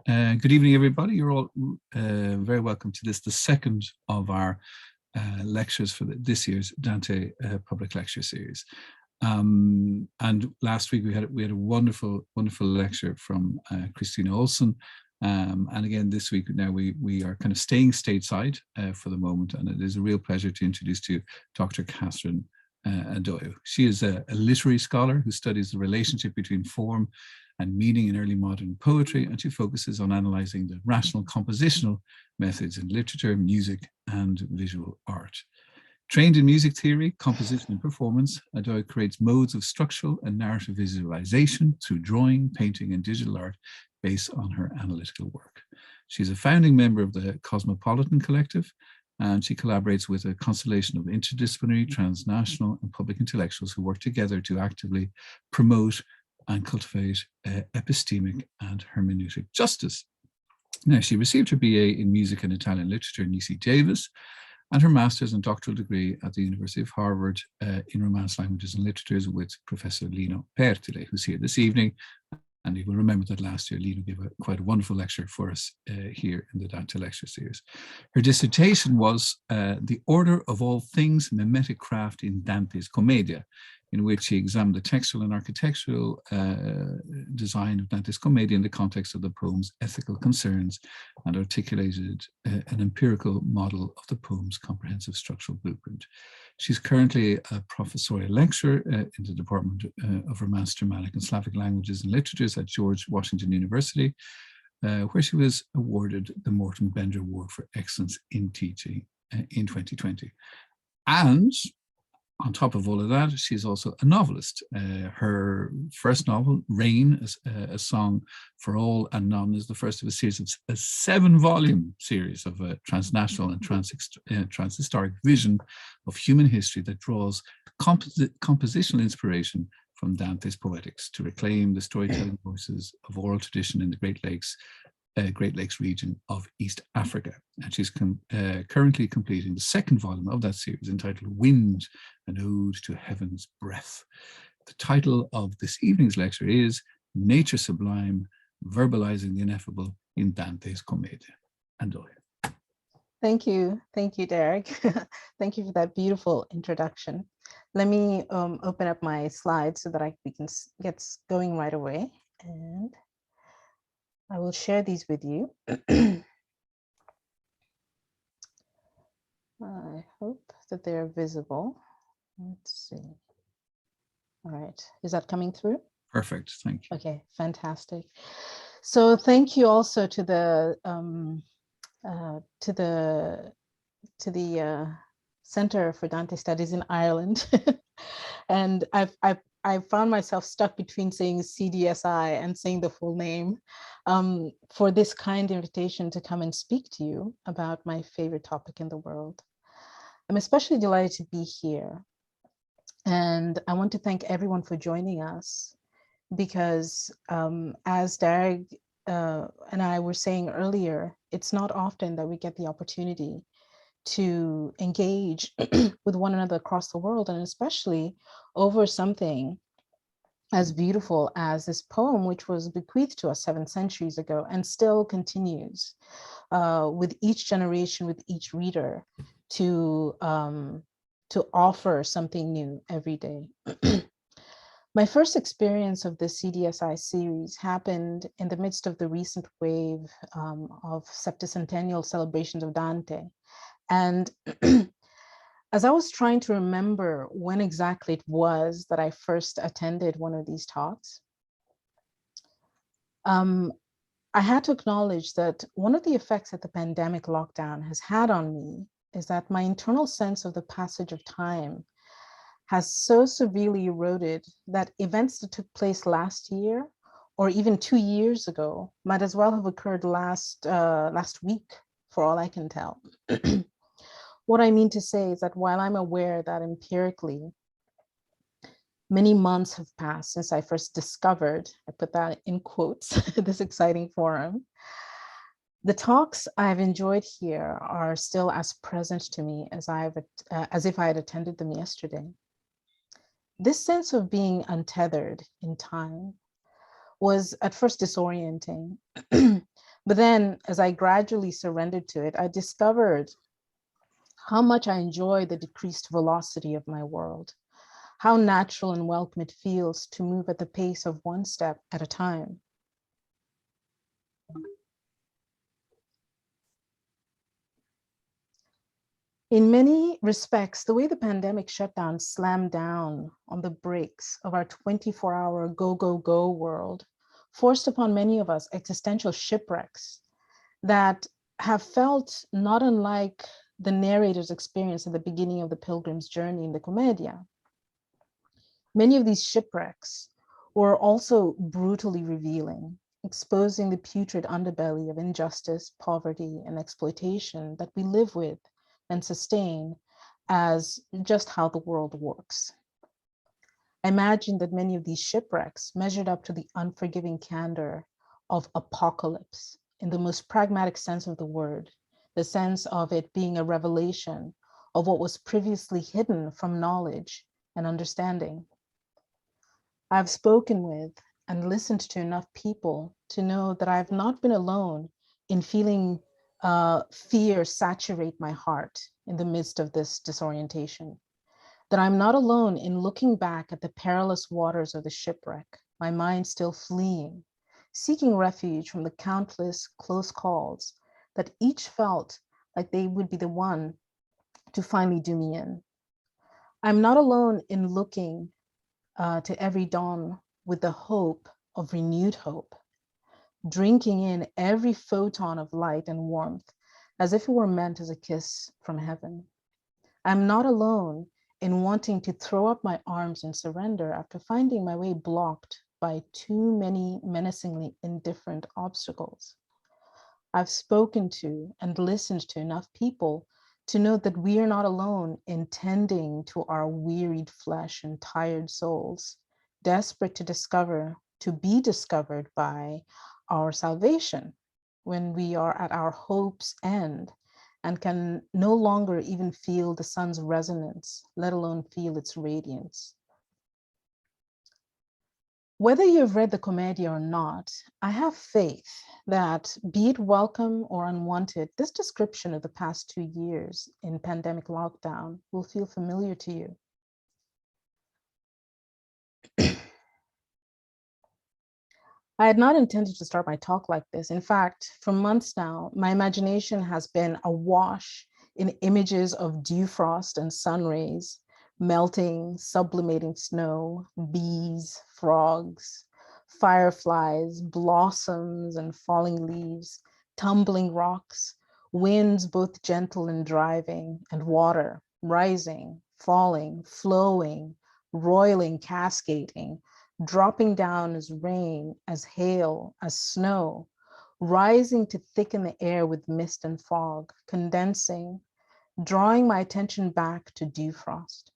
Good evening, everybody. You're all very welcome to this, the second of our lectures for this year's Dante Public Lecture Series. And last week we had a wonderful lecture from Christina Olsen. And again, this week now we are kind of staying stateside for the moment, and it is a real pleasure to introduce to you Dr. Catherine Adoyo. She is a literary scholar who studies the relationship between form and meaning in early modern poetry, and she focuses on analysing the rational compositional methods in literature, music, and visual art. Trained in music theory, composition, and performance, Adoyo creates modes of structural and narrative visualization through drawing, painting, and digital art based on her analytical work. She's a founding member of the Cosmopolitan Collective, and she collaborates with a constellation of interdisciplinary, transnational, and public intellectuals who work together to actively promote and cultivate epistemic and hermeneutic justice. Now, she received her BA in Music and Italian Literature in UC Davis, and her master's and doctoral degree at the University of Harvard in Romance Languages and Literatures with Professor Lino Pertile, who's here this evening. And you will remember that last year, Lino gave quite a wonderful lecture for us here in the Dante Lecture Series. Her dissertation was The Order of All Things Mimetic Craft in Dante's Commedia, in which he examined the textual and architectural design of Dante's Commedia in the context of the poem's ethical concerns and articulated an empirical model of the poem's comprehensive structural blueprint. She's currently a professorial lecturer in the Department of Romance, Germanic and Slavic Languages and Literatures at George Washington University, where she was awarded the Morton Bender Award for Excellence in Teaching in 2020. And on top of all of that, she's also a novelist. Her first novel, Rain, a Song for All and None, is the first of a series of a 7-volume series of a transnational and transhistoric vision of human history that draws compositional inspiration from Dante's poetics to reclaim the storytelling voices of oral tradition in the Great Lakes region of East Africa. And she's currently completing the second volume of that series entitled Wind, an Ode to Heaven's Breath. The title of this evening's lecture is Nature Sublime, Verbalizing the Ineffable in Dante's Commedia. Adoyo. Thank you, Derek. Thank you for that beautiful introduction. Let me open up my slides so that we can get going right away. And I will share these with you. I hope that they're visible. Let's see. All right, is that coming through? Perfect, thank you. Okay, fantastic. So thank you also to the Center for Dante Studies in Ireland. And I found myself stuck between saying CDSI and saying the full name for this kind invitation to come and speak to you about my favorite topic in the world. I'm especially delighted to be here. And I want to thank everyone for joining us because as Derek and I were saying earlier, it's not often that we get the opportunity to engage with one another across the world, and especially over something as beautiful as this poem, which was bequeathed to us 7 centuries ago and still continues with each generation, with each reader, to offer something new every day. My first experience of the CDSI series happened in the midst of the recent wave of septicentennial celebrations of Dante. And as I was trying to remember when exactly it was that I first attended one of these talks, I had to acknowledge that one of the effects that the pandemic lockdown has had on me is that my internal sense of the passage of time has so severely eroded that events that took place last year or even 2 years ago might as well have occurred last week, for all I can tell. What I mean to say is that while I'm aware that empirically many months have passed since I first discovered, I put that in quotes, this exciting forum, the talks I've enjoyed here are still as present to me as if I had attended them yesterday. This sense of being untethered in time was at first disorienting, But then as I gradually surrendered to it, I discovered how much I enjoy the decreased velocity of my world, how natural and welcome it feels to move at the pace of one step at a time. In many respects, the way the pandemic shutdown slammed down on the brakes of our 24-hour go, go, go world forced upon many of us existential shipwrecks that have felt not unlike the narrator's experience at the beginning of the pilgrim's journey in the Commedia. Many of these shipwrecks were also brutally revealing, exposing the putrid underbelly of injustice, poverty, and exploitation that we live with and sustain as just how the world works. I imagine that many of these shipwrecks measured up to the unforgiving candor of apocalypse in the most pragmatic sense of the word, the sense of it being a revelation of what was previously hidden from knowledge and understanding. I've spoken with and listened to enough people to know that I've not been alone in feeling fear saturate my heart in the midst of this disorientation, that I'm not alone in looking back at the perilous waters of the shipwreck, my mind still fleeing, seeking refuge from the countless close calls that each felt like they would be the one to finally do me in. I'm not alone in looking to every dawn with the hope of renewed hope, drinking in every photon of light and warmth as if it were meant as a kiss from heaven. I'm not alone in wanting to throw up my arms in surrender after finding my way blocked by too many menacingly indifferent obstacles. I've spoken to and listened to enough people to know that we are not alone in tending to our wearied flesh and tired souls, desperate to be discovered by our salvation when we are at our hope's end and can no longer even feel the sun's resonance, let alone feel its radiance. Whether you've read the Commedia or not, I have faith that, be it welcome or unwanted, this description of the past 2 years in pandemic lockdown will feel familiar to you. I had not intended to start my talk like this. In fact, for months now, my imagination has been awash in images of dew frost and sun rays, melting, sublimating snow, bees, frogs, fireflies, blossoms and falling leaves, tumbling rocks, winds both gentle and driving, and water rising, falling, flowing, roiling, cascading, dropping down as rain, as hail, as snow, rising to thicken the air with mist and fog, condensing, drawing my attention back to dew frost.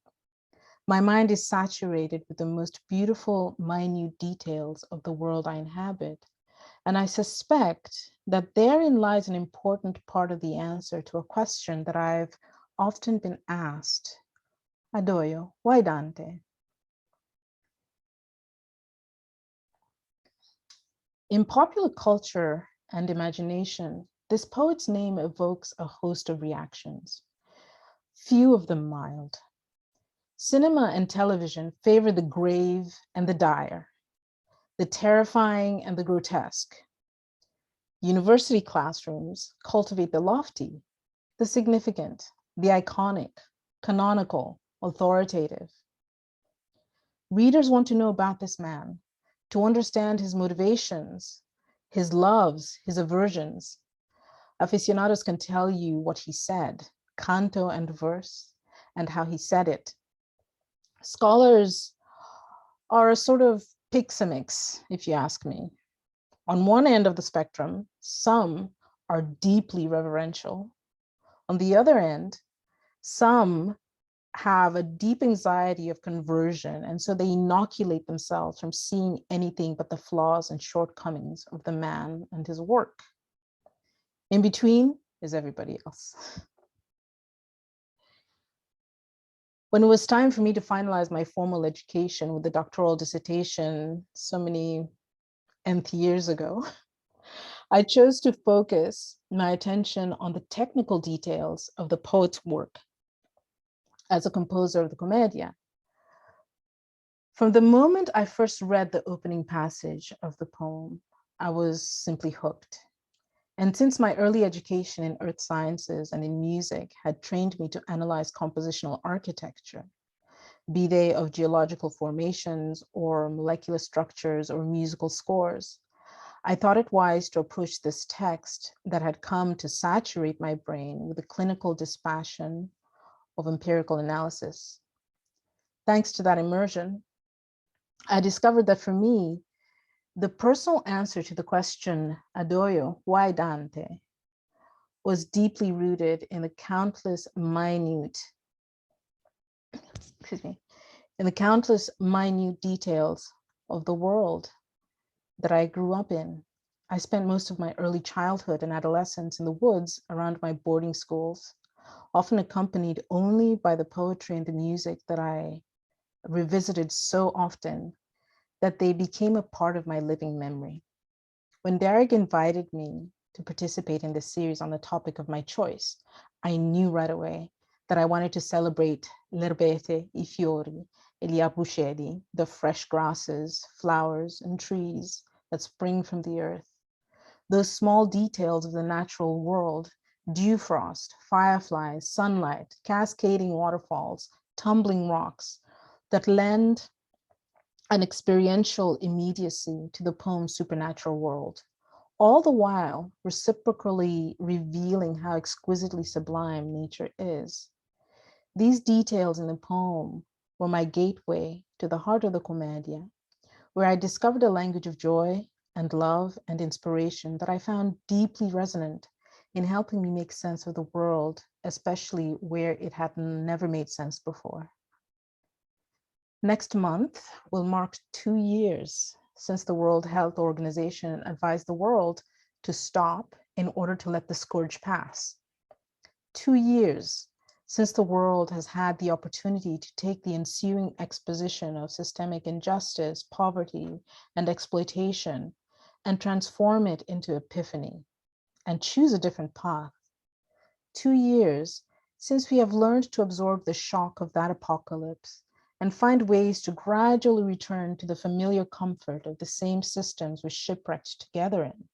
My mind is saturated with the most beautiful, minute details of the world I inhabit, and I suspect that therein lies an important part of the answer to a question that I've often been asked. Adoyo, why Dante? In popular culture and imagination, this poet's name evokes a host of reactions, few of them mild. Cinema and television favor the grave and the dire, the terrifying and the grotesque. University classrooms cultivate the lofty, the significant, the iconic, canonical, authoritative. Readers want to know about this man, to understand his motivations, his loves, his aversions. Aficionados can tell you what he said, canto and verse, and how he said it. Scholars are a sort of pixamix, if you ask me. On one end of the spectrum, some are deeply reverential. On the other end, some have a deep anxiety of conversion, and so they inoculate themselves from seeing anything but the flaws and shortcomings of the man and his work. In between is everybody else. When it was time for me to finalize my formal education with the doctoral dissertation so many nth years ago, I chose to focus my attention on the technical details of the poet's work as a composer of the Commedia. From the moment I first read the opening passage of the poem, I was simply hooked. And since my early education in earth sciences and in music had trained me to analyze compositional architecture, be they of geological formations or molecular structures or musical scores, I thought it wise to approach this text that had come to saturate my brain with the clinical dispassion of empirical analysis. Thanks to that immersion, I discovered that for me, the personal answer to the question, Adoyo, why Dante, was deeply rooted in the countless minute details of the world that I grew up in. I spent most of my early childhood and adolescence in the woods around my boarding schools, often accompanied only by the poetry and the music that I revisited so often that they became a part of my living memory. When Derek invited me to participate in this series on the topic of my choice, I knew right away that I wanted to celebrate l'erbete, I fiori, e gli arbuscedi, the fresh grasses, flowers, and trees that spring from the earth. Those small details of the natural world, dew frost, fireflies, sunlight, cascading waterfalls, tumbling rocks, that lend an experiential immediacy to the poem's supernatural world, all the while reciprocally revealing how exquisitely sublime nature is. These details in the poem were my gateway to the heart of the Commedia, where I discovered a language of joy and love and inspiration that I found deeply resonant in helping me make sense of the world, especially where it had never made sense before. Next month will mark 2 years since the World Health Organization advised the world to stop in order to let the scourge pass. 2 years since the world has had the opportunity to take the ensuing exposition of systemic injustice, poverty, and exploitation and transform it into epiphany and choose a different path. 2 years since we have learned to absorb the shock of that apocalypse and find ways to gradually return to the familiar comfort of the same systems we shipwrecked together in.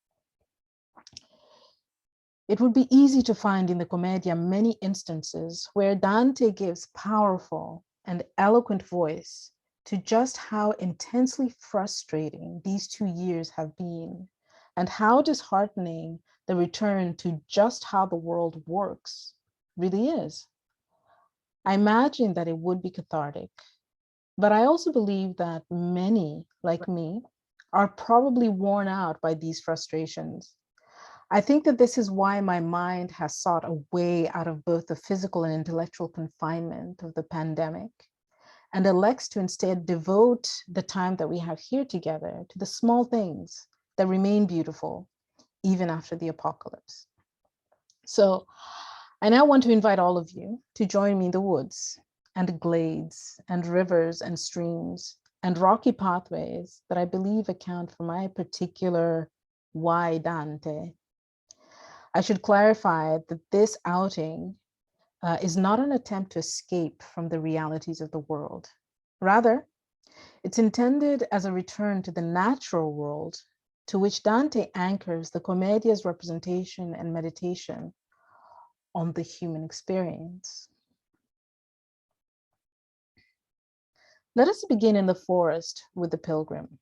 It would be easy to find in the Commedia many instances where Dante gives powerful and eloquent voice to just how intensely frustrating these 2 years have been, and how disheartening the return to just how the world works really is. I imagine that it would be cathartic, but I also believe that many, like me, are probably worn out by these frustrations. I think that this is why my mind has sought a way out of both the physical and intellectual confinement of the pandemic and elects to instead devote the time that we have here together to the small things that remain beautiful even after the apocalypse. So I now want to invite all of you to join me in the woods and glades and rivers and streams and rocky pathways that I believe account for my particular why Dante. I should clarify that this outing is not an attempt to escape from the realities of the world. Rather, it's intended as a return to the natural world to which Dante anchors the Commedia's representation and meditation on the human experience. Let us begin in the forest with the pilgrim.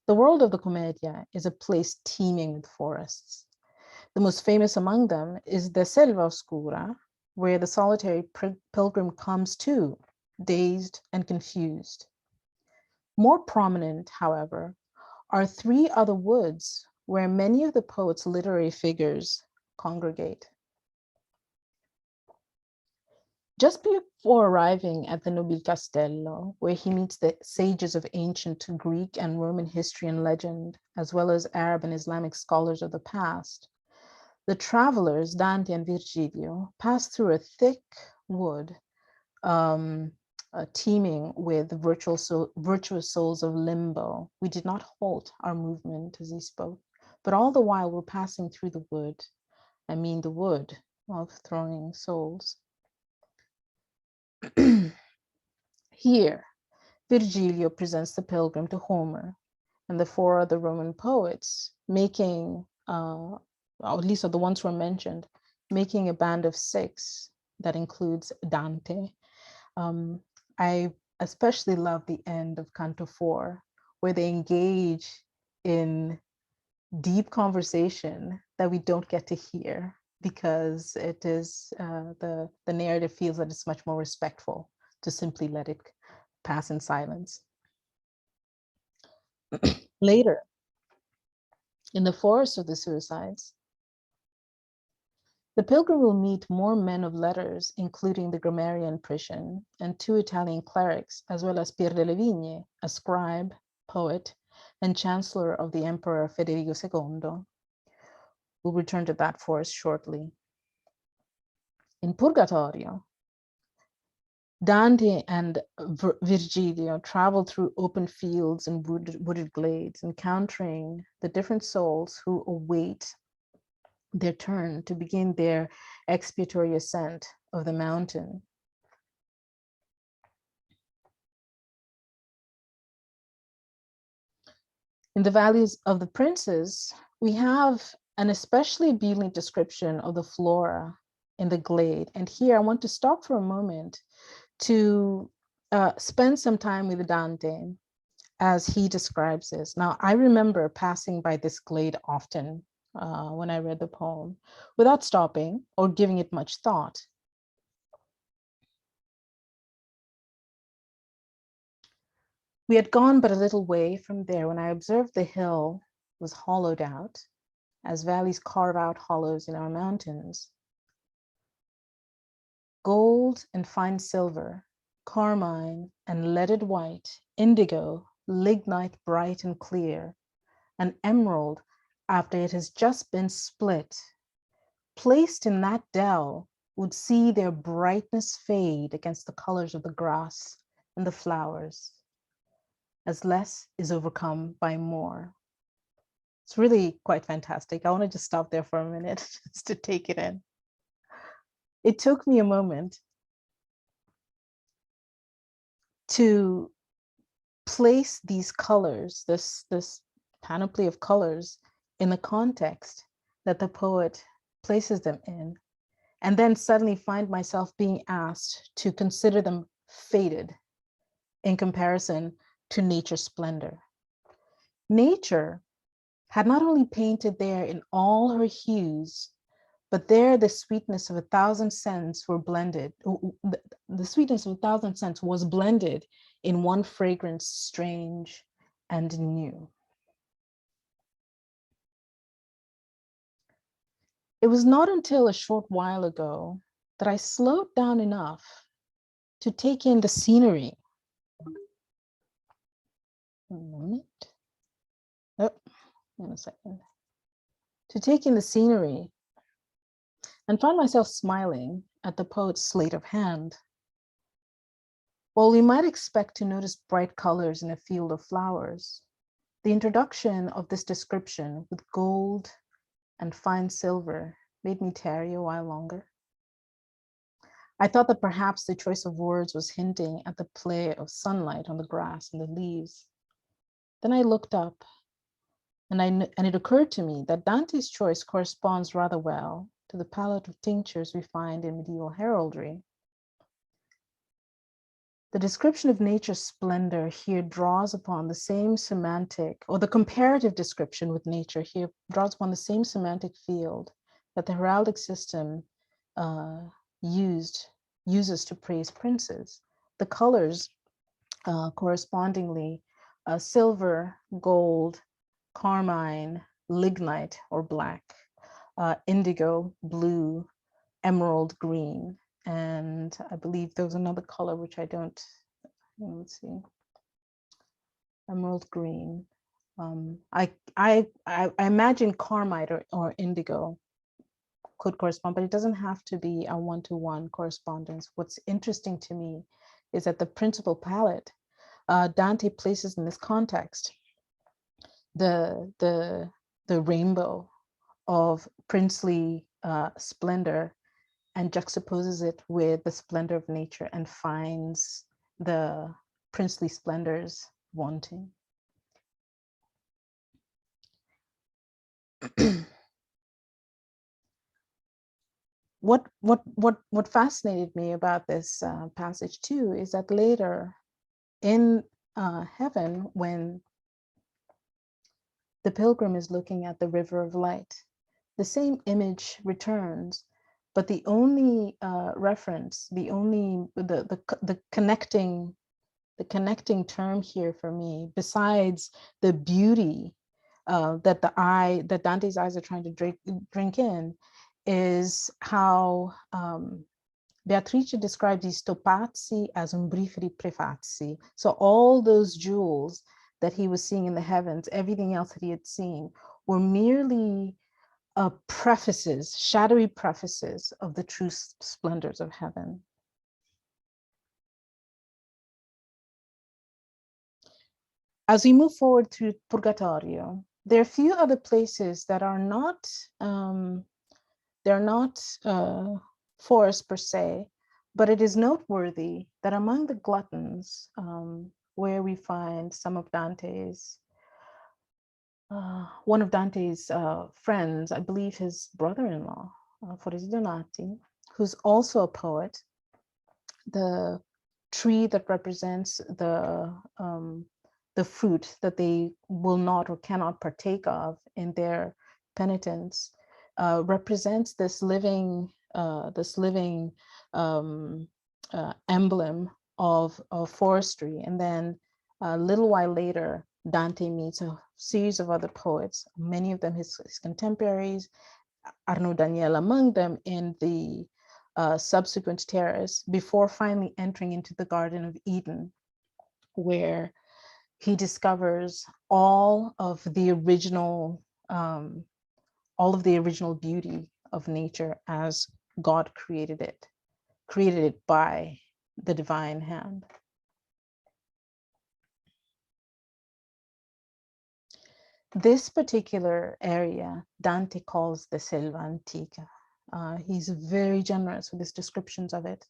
The world of the Commedia is a place teeming with forests. The most famous among them is the Selva Oscura, where the solitary pilgrim comes to, dazed and confused. More prominent, however, are 3 other woods where many of the poet's literary figures congregate. Just before arriving at the Nobile Castello, where he meets the sages of ancient Greek and Roman history and legend, as well as Arab and Islamic scholars of the past, the travelers, Dante and Virgilio, pass through a thick wood teeming with virtuous souls of limbo. We did not halt our movement as he spoke, but all the while we're passing through the wood. I mean the wood of throwing souls. Here, Virgilio presents the Pilgrim to Homer and the four other Roman poets, making, or at least of the ones who are mentioned, making a band of six that includes Dante. I especially love the end of Canto 4, where they engage in deep conversation that we don't get to hear because it is the narrative feels that it's much more respectful to simply let it pass in silence. Later, in the forest of the suicides, the pilgrim will meet more men of letters, including the grammarian Priscian and two Italian clerics, as well as Pierre De Levigne, a scribe, poet, and chancellor of the Emperor Federico II. We'll return to that forest shortly. In Purgatorio, Dante and Virgilio travel through open fields and wooded glades, encountering the different souls who await their turn to begin their expiatory ascent of the mountain. In the Valleys of the Princes, we have an especially beautiful description of the flora in the glade. And here I want to stop for a moment to spend some time with Dante as he describes this. Now, I remember passing by this glade often when I read the poem without stopping or giving it much thought. We had gone but a little way from there when I observed the hill was hollowed out, as valleys carve out hollows in our mountains. Gold and fine silver, carmine and leaded white, indigo, lignite bright and clear, and emerald after it has just been split, placed in that dell, would see their brightness fade against the colors of the grass and the flowers, as less is overcome by more. It's really quite fantastic. I want to just stop there for a minute just to take it in. It took me a moment to place these colors, this panoply of colors, in the context that the poet places them in, and then suddenly find myself being asked to consider them faded in comparison to nature's splendor. Nature had not only painted there in all her hues, but there the sweetness of 1,000 scents were blended. The sweetness of 1,000 scents was blended in one fragrance strange and new. It was not until a short while ago that I slowed down enough to take in the scenery. One moment. Oh, in a second. To take in the scenery and found myself smiling at the poet's sleight of hand. While we might expect to notice bright colors in a field of flowers, the introduction of this description with gold and fine silver made me tarry a while longer. I thought that perhaps the choice of words was hinting at the play of sunlight on the grass and the leaves. Then I looked up, and it occurred to me that Dante's choice corresponds rather well to the palette of tinctures we find in medieval heraldry. The description of nature's splendor here draws upon the same semantic, or the comparative description with nature here draws upon the same semantic field that the heraldic system uses to praise princes. The colors correspondingly, silver, gold, carmine, lignite or black, indigo, blue, emerald green, and I believe there was another color which I don't, let's see, emerald green. I imagine carmine or indigo could correspond, but it doesn't have to be a one-to-one correspondence. What's interesting to me is that the principal palette Dante places in this context the the rainbow of princely splendor and juxtaposes it with the splendor of nature and finds the princely splendors wanting. What fascinated me about this passage too is that later in heaven, when the pilgrim is looking at the river of light, the same image returns, but the only reference, the connecting term here for me, besides the beauty that Dante's eyes are trying to drink in, is how Beatrice describes these topazzi as umbriferi prefazzi. So all those jewels that he was seeing in the heavens, everything else that he had seen, were merely prefaces, shadowy prefaces of the true splendors of heaven. As we move forward through Purgatorio, there are a few other places that are not, they're not forests per se, but it is noteworthy that among the gluttons, where we find some of Dante's, one of Dante's friends, I believe his brother-in-law, Donati, who's also a poet, the tree that represents the fruit that they will not or cannot partake of in their penitence, represents this living emblem of forestry. And then a little while later, Dante meets a series of other poets, many of them his contemporaries, Arnaud Daniel among them, in the subsequent terrace, before finally entering into the Garden of Eden, where he discovers all of the original beauty of nature as God created it by the divine hand. This particular area, Dante calls the Silvantika. He's very generous with his descriptions of it.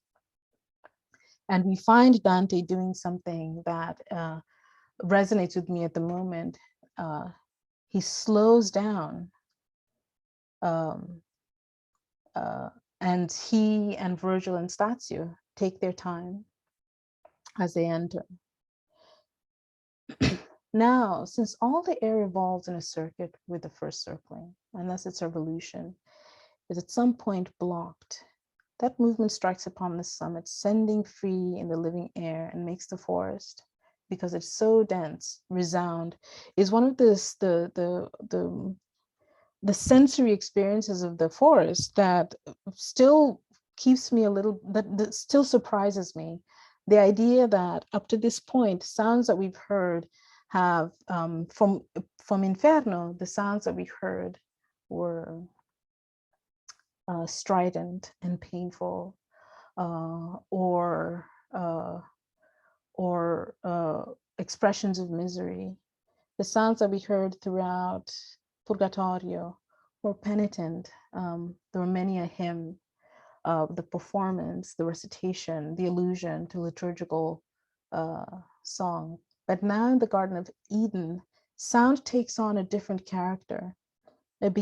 And we find Dante doing something that resonates with me at the moment. He slows down, and he and Virgil and Stazio take their time as they enter. Now, since all the air revolves in a circuit with the first circling, unless its revolution is at some point blocked, that movement strikes upon the summit, sending free in the living air, and makes the forest, because it's so dense, resound, is one of the sensory experiences of the forest that still keeps me a little, that still surprises me. The idea that up to this point, sounds that we've heard have, from Inferno, the sounds that we heard were strident and painful, or expressions of misery. The sounds that we heard throughout Purgatorio were penitent. There were many a hymn, the performance, the recitation, the allusion to liturgical song. But now in the Garden of Eden, sound takes on a different character. It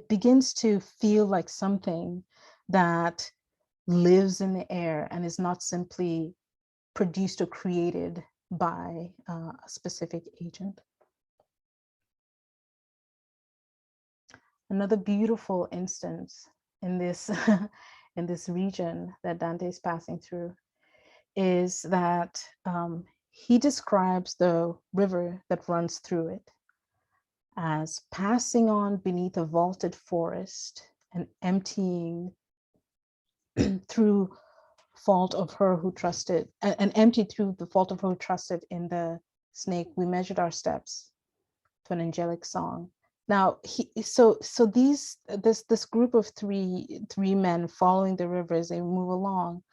begins to feel like something that lives in the air and is not simply produced or created by a specific agent. Another beautiful instance in this in this region that Dante is passing through is that he describes the river that runs through it as passing on beneath a vaulted forest and emptying through fault of her who trusted, and emptied through the fault of her who trusted in the snake. We measured our steps to an angelic song. Now, this group of three men following the river as they move along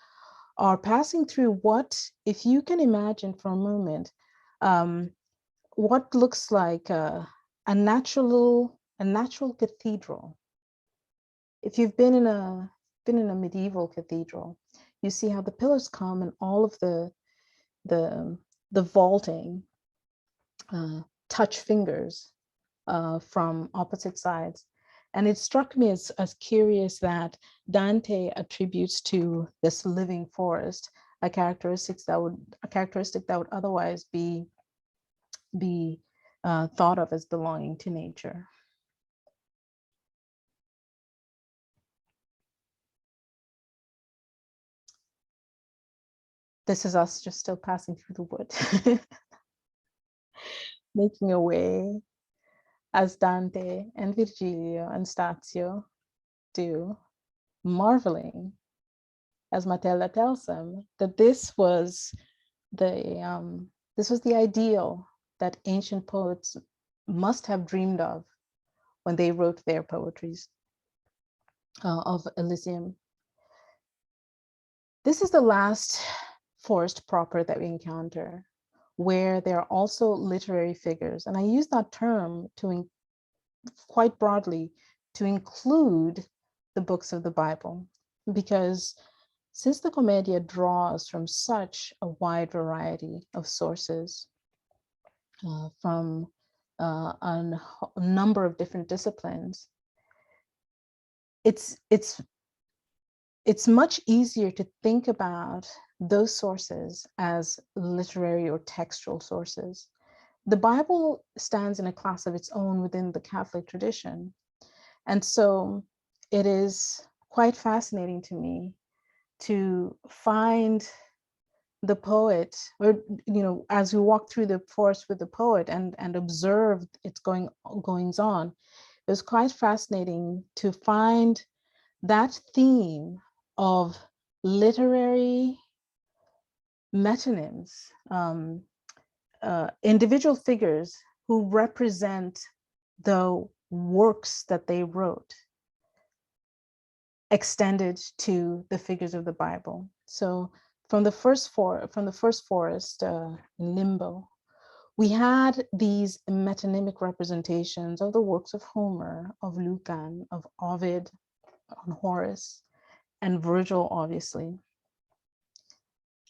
are passing through what, if you can imagine for a moment, what looks like a natural cathedral. If you've been in a medieval cathedral, you see how the pillars come and all of the vaulting touch fingers from opposite sides. And it struck me as curious that Dante attributes to this living forest a characteristic that would otherwise be thought of as belonging to nature. This is us just still passing through the wood, making a way as Dante and Virgilio and Stazio do, marveling as Matilda tells them that this was the ideal that ancient poets must have dreamed of when they wrote their poetries of Elysium. This is the last forest proper that we encounter, where there are also literary figures. And I use that term quite broadly to include the books of the Bible, because since the Commedia draws from such a wide variety of sources, from a number of different disciplines, it's much easier to think about those sources as literary or textual sources. The Bible stands in a class of its own within the Catholic tradition. And so it is quite fascinating to me to find the poet, or, you know, as we walk through the forest with the poet and observe its goings on, it was quite fascinating to find that theme of literary metonyms, individual figures who represent the works that they wrote, extended to the figures of the Bible. So from the first forest in Limbo, we had these metonymic representations of the works of Homer, of Lucan, of Ovid, on Horace, and Virgil, obviously.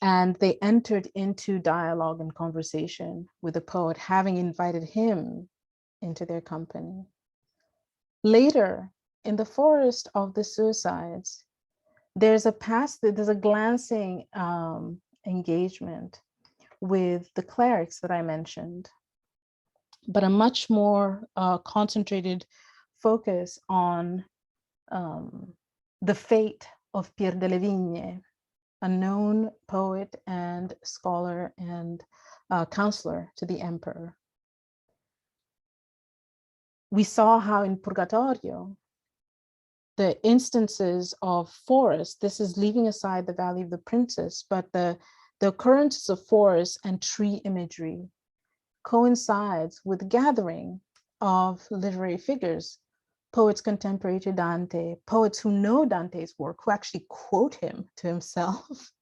And they entered into dialogue and conversation with the poet, having invited him into their company. Later, in the forest of the suicides, there's a glancing engagement with the clerics that I mentioned, but a much more concentrated focus on the fate of Pierre De Levigne, a known poet and scholar and counselor to the emperor. We saw how in Purgatorio, the instances of forest, this is leaving aside the Valley of the Princess, but the occurrences of forest and tree imagery coincides with the gathering of literary figures, poets contemporary to Dante, poets who know Dante's work, who actually quote him to himself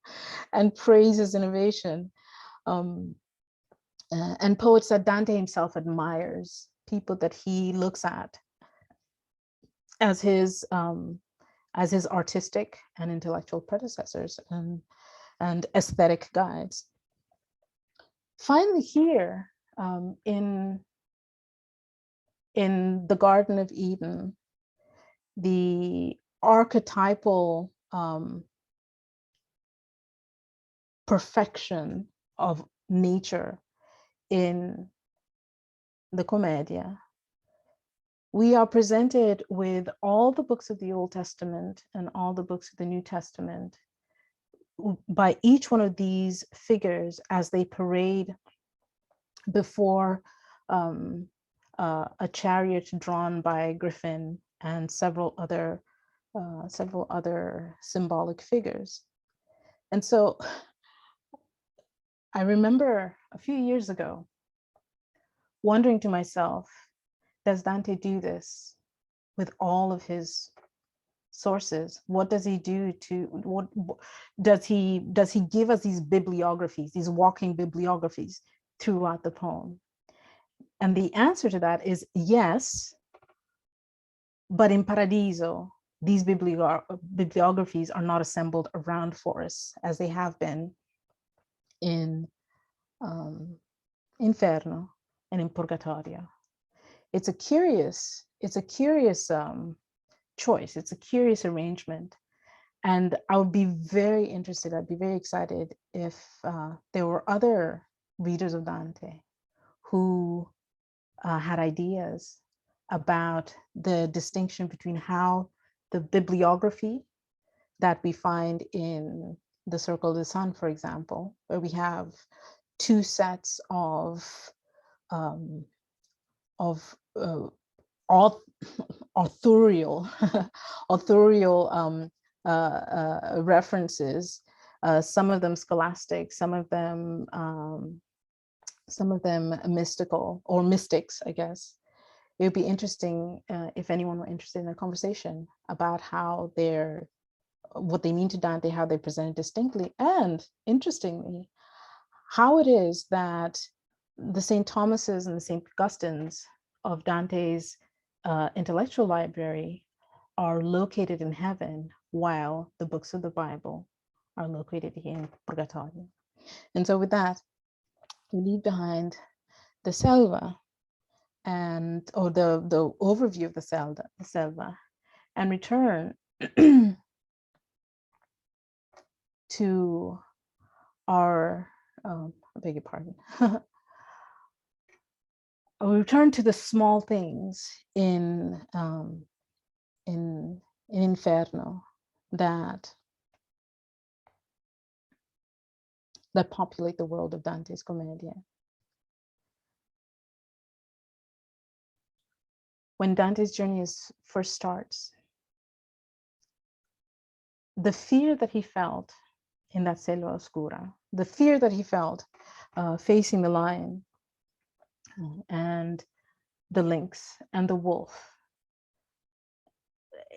and praise his innovation, and poets that Dante himself admires, people that he looks at as his artistic and intellectual predecessors and aesthetic guides. Finally, here in the Garden of Eden, the archetypal perfection of nature in the Commedia, we are presented with all the books of the Old Testament and all the books of the New Testament by each one of these figures as they parade before a chariot drawn by a griffin and several other symbolic figures. And so I remember a few years ago wondering to myself, does Dante do this with all of his sources? What does he do what does he give us these bibliographies, these walking bibliographies throughout the poem? And the answer to that is yes, but in Paradiso, these bibliographies are not assembled around forests as they have been in Inferno and in Purgatorio. It's a curious choice. It's a curious arrangement. And I would be very interested, I'd be very excited if there were other readers of Dante who had ideas about the distinction between how the bibliography that we find in the Circle of the Sun, for example, where we have two sets of authorial references, some of them scholastic, some of them mystical or mystics, I guess. It would be interesting if anyone were interested in a conversation about how what they mean to Dante, how they present it distinctly, and interestingly, how it is that the St. Thomases and the St. Augustines of Dante's intellectual library are located in heaven, while the books of the Bible are located here in Purgatorio. And so with that, we leave behind the selva or the overview of the selva, and return to our, I beg your pardon, we return to the small things in Inferno that populate the world of Dante's Commedia. When Dante's journey first starts, the fear that he felt in that selva oscura, the fear that he felt facing the lion and the lynx and the wolf,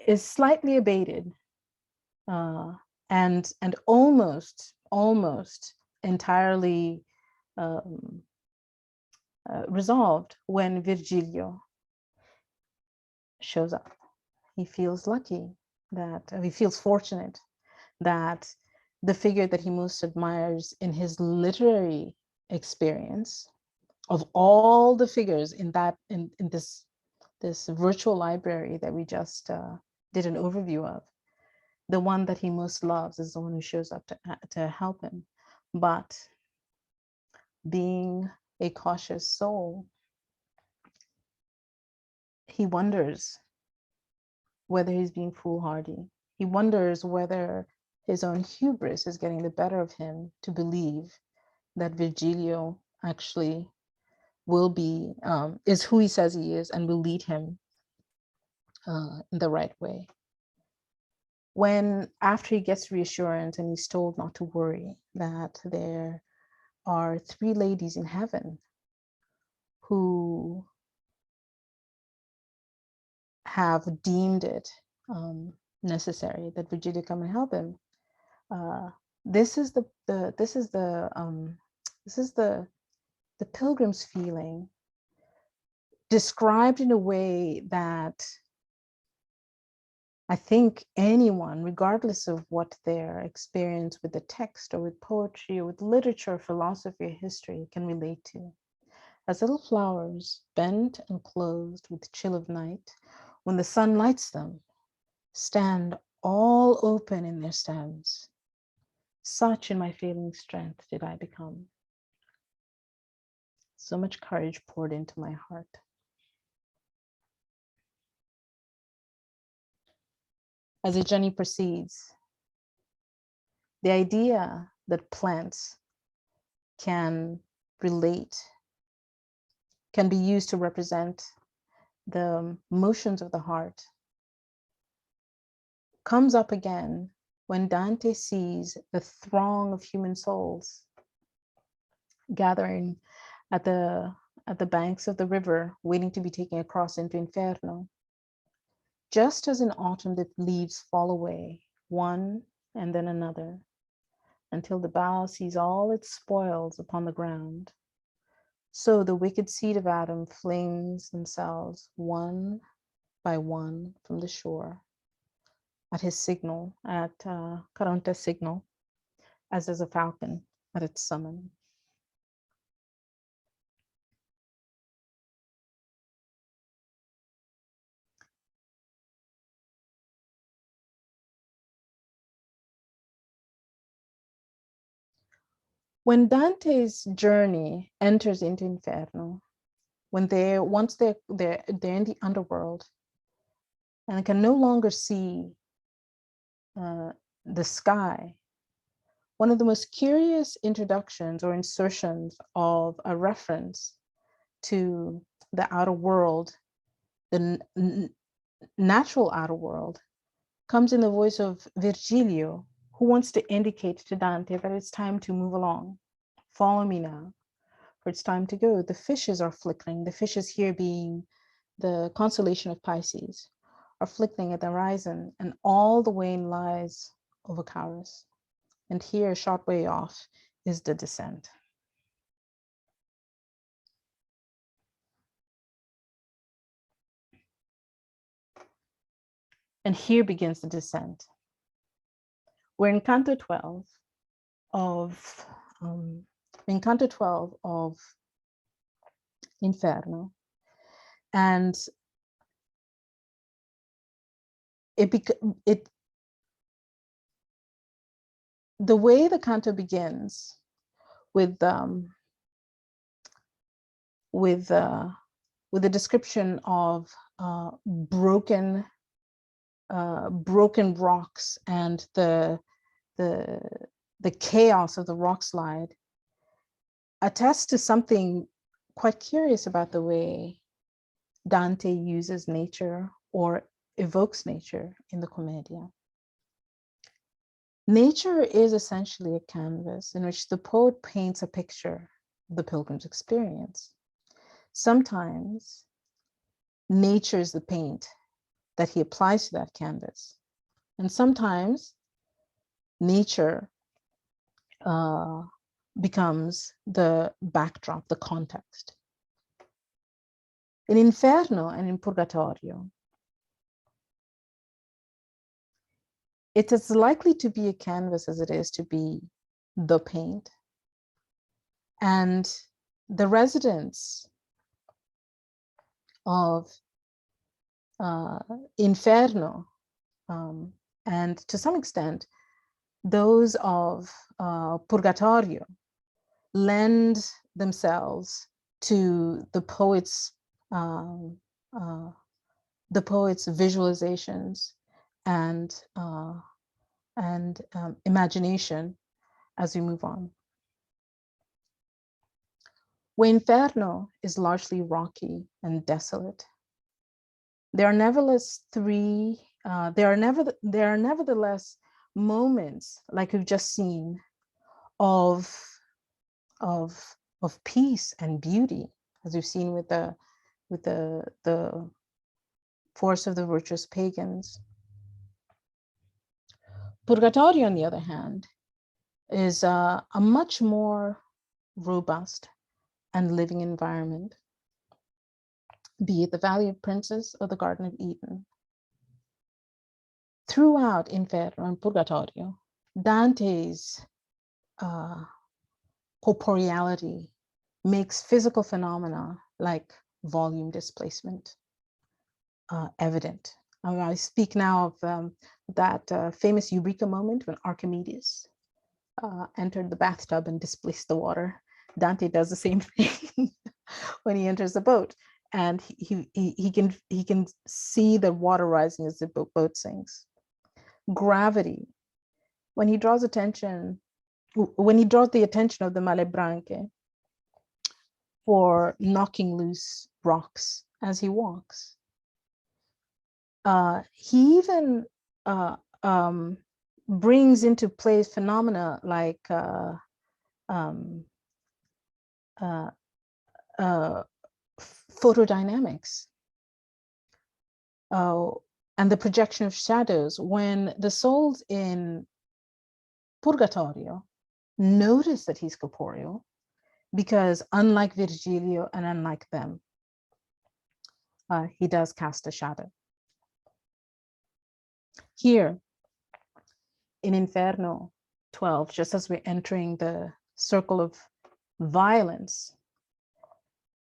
is slightly abated and almost entirely resolved when Virgilio shows up. He feels lucky he feels fortunate that the figure that he most admires in his literary experience, of all the figures in this virtual library that we just did an overview of, the one that he most loves is the one who shows up to help him. But being a cautious soul, he wonders whether he's being foolhardy. He wonders whether his own hubris is getting the better of him to believe that Virgilio actually will be, is who he says he is and will lead him in the right way. When, after he gets reassurance and he's told not to worry, that there are 3 ladies in heaven who have deemed it necessary that Virgilia come and help him. This is the pilgrim's feeling, described in a way that I think anyone, regardless of what their experience with the text or with poetry or with literature, philosophy, or history, can relate to. As little flowers, bent and closed with chill of night, when the sun lights them, stand all open in their stems. Such in my failing strength did I become. So much courage poured into my heart. As the journey proceeds, the idea that plants can relate, can be used to represent the motions of the heart, comes up again when Dante sees the throng of human souls gathering at the banks of the river, waiting to be taken across into Inferno. Just as in autumn the leaves fall away, one and then another, until the bough sees all its spoils upon the ground, So the wicked seed of Adam flings themselves one by one from the shore at his signal, at Caronte's signal, as does a falcon at its summon. When Dante's journey enters into Inferno, when once they're in the underworld and can no longer see the sky, one of the most curious introductions or insertions of a reference to the outer world, the natural outer world, comes in the voice of Virgilio, who wants to indicate to Dante that it's time to move along. Follow me now, for it's time to go. The fishes are flickering. The fishes here being the constellation of Pisces, are flickering at the horizon, and all the wane lies over Charis. And here, a short way off, is the descent. And here begins the descent. We're in Canto 12 of Inferno, and the way the canto begins with the description of broken rocks and the chaos of the rock slide attests to something quite curious about the way Dante uses nature or evokes nature in the Commedia. Nature is essentially a canvas in which the poet paints a picture of the pilgrim's experience. Sometimes nature is the paint that he applies to that canvas. And sometimes nature becomes the backdrop, the context. In Inferno and in Purgatorio, it's as likely to be a canvas as it is to be the paint. And the residents of Inferno, and to some extent, those of Purgatorio, lend themselves to the poet's visualizations and imagination as we move on. Where Inferno is largely rocky and desolate, there are nevertheless moments, like we've just seen, of peace and beauty, as we've seen with the force of the virtuous pagans. Purgatorio, on the other hand, is a much more robust and living environment, be it the Valley of Princes or the Garden of Eden. Throughout Inferno and Purgatorio, Dante's corporeality makes physical phenomena like volume displacement evident. I speak now of that famous Eureka moment when Archimedes entered the bathtub and displaced the water. Dante does the same thing when he enters the boat, and he can see the water rising as the boat sinks. Gravity, when he draws the attention of the Malebranche for knocking loose rocks as he walks. He even brings into play phenomena like photodynamics and the projection of shadows. When the souls in Purgatorio notice that he's corporeal, because unlike Virgilio and unlike them, he does cast a shadow. Here in Inferno 12, just as we're entering the circle of violence,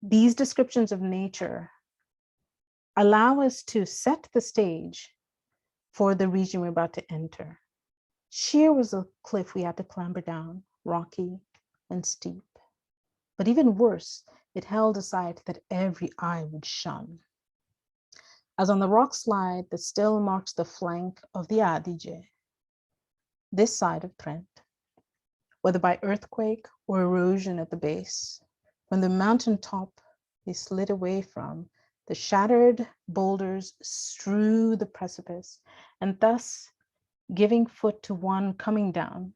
these descriptions of nature allow us to set the stage for the region we're about to enter. Sheer was a cliff we had to clamber down, rocky and steep. But even worse, it held a side that every eye would shun. As on the rock slide that still marks the flank of the Adige, this side of Trent, whether by earthquake or erosion at the base, from the mountaintop they slid away from, the shattered boulders strew the precipice, and thus giving foot to one coming down,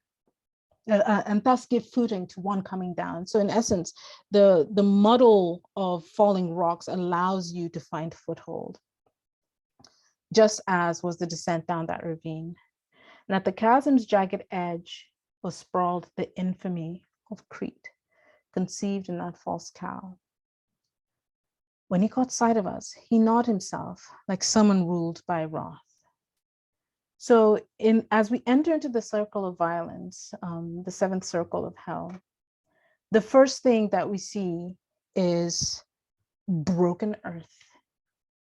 and thus give footing to one coming down. So in essence, the muddle of falling rocks allows you to find foothold, just as was the descent down that ravine. And at the chasm's jagged edge was sprawled the infamy of Crete, conceived in that false cow. When he caught sight of us, he gnawed himself like someone ruled by wrath. So as we enter into the circle of violence, the seventh circle of hell, the first thing that we see is broken earth.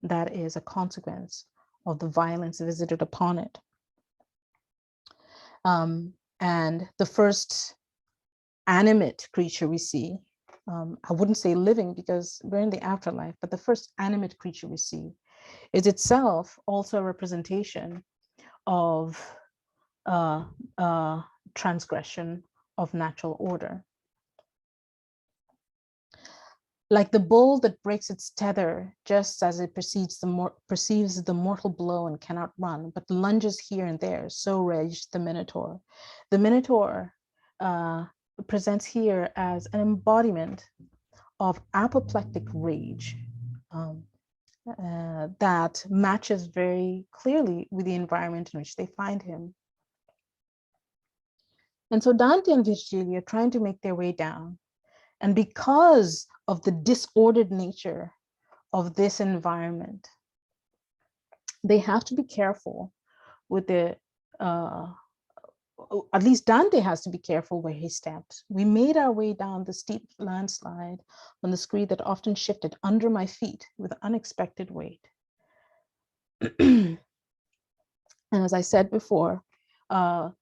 That is a consequence of the violence visited upon it. And the first animate creature we see, I wouldn't say living because we're in the afterlife, but the first animate creature we see is itself also a representation of transgression of natural order. Like the bull that breaks its tether just as it perceives the mortal blow and cannot run, but lunges here and there, so raged the Minotaur. The Minotaur presents here as an embodiment of apoplectic rage that matches very clearly with the environment in which they find him. And so Dante and Virgilio are trying to make their way down. And because of the disordered nature of this environment, they have to be careful with the, at least Dante has to be careful where he steps. We made our way down the steep landslide on the screed that often shifted under my feet with unexpected weight. And as I said before,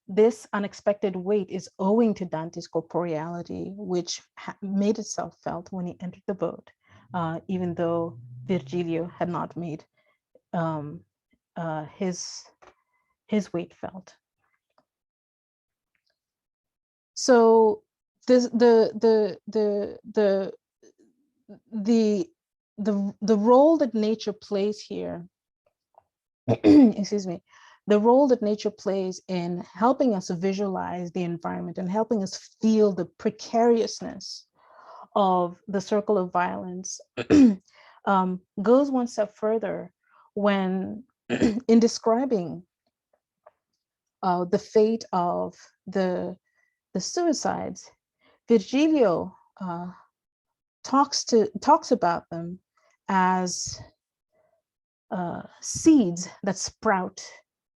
this unexpected weight is owing to Dante's corporeality, which made itself felt when he entered the boat, even though Virgilio had not made his weight felt. So this, the role that nature plays here, excuse me, the role that nature plays in helping us visualize the environment and helping us feel the precariousness of the circle of violence goes one step further when in describing the fate of the suicides. Virgilio talks about them as seeds that sprout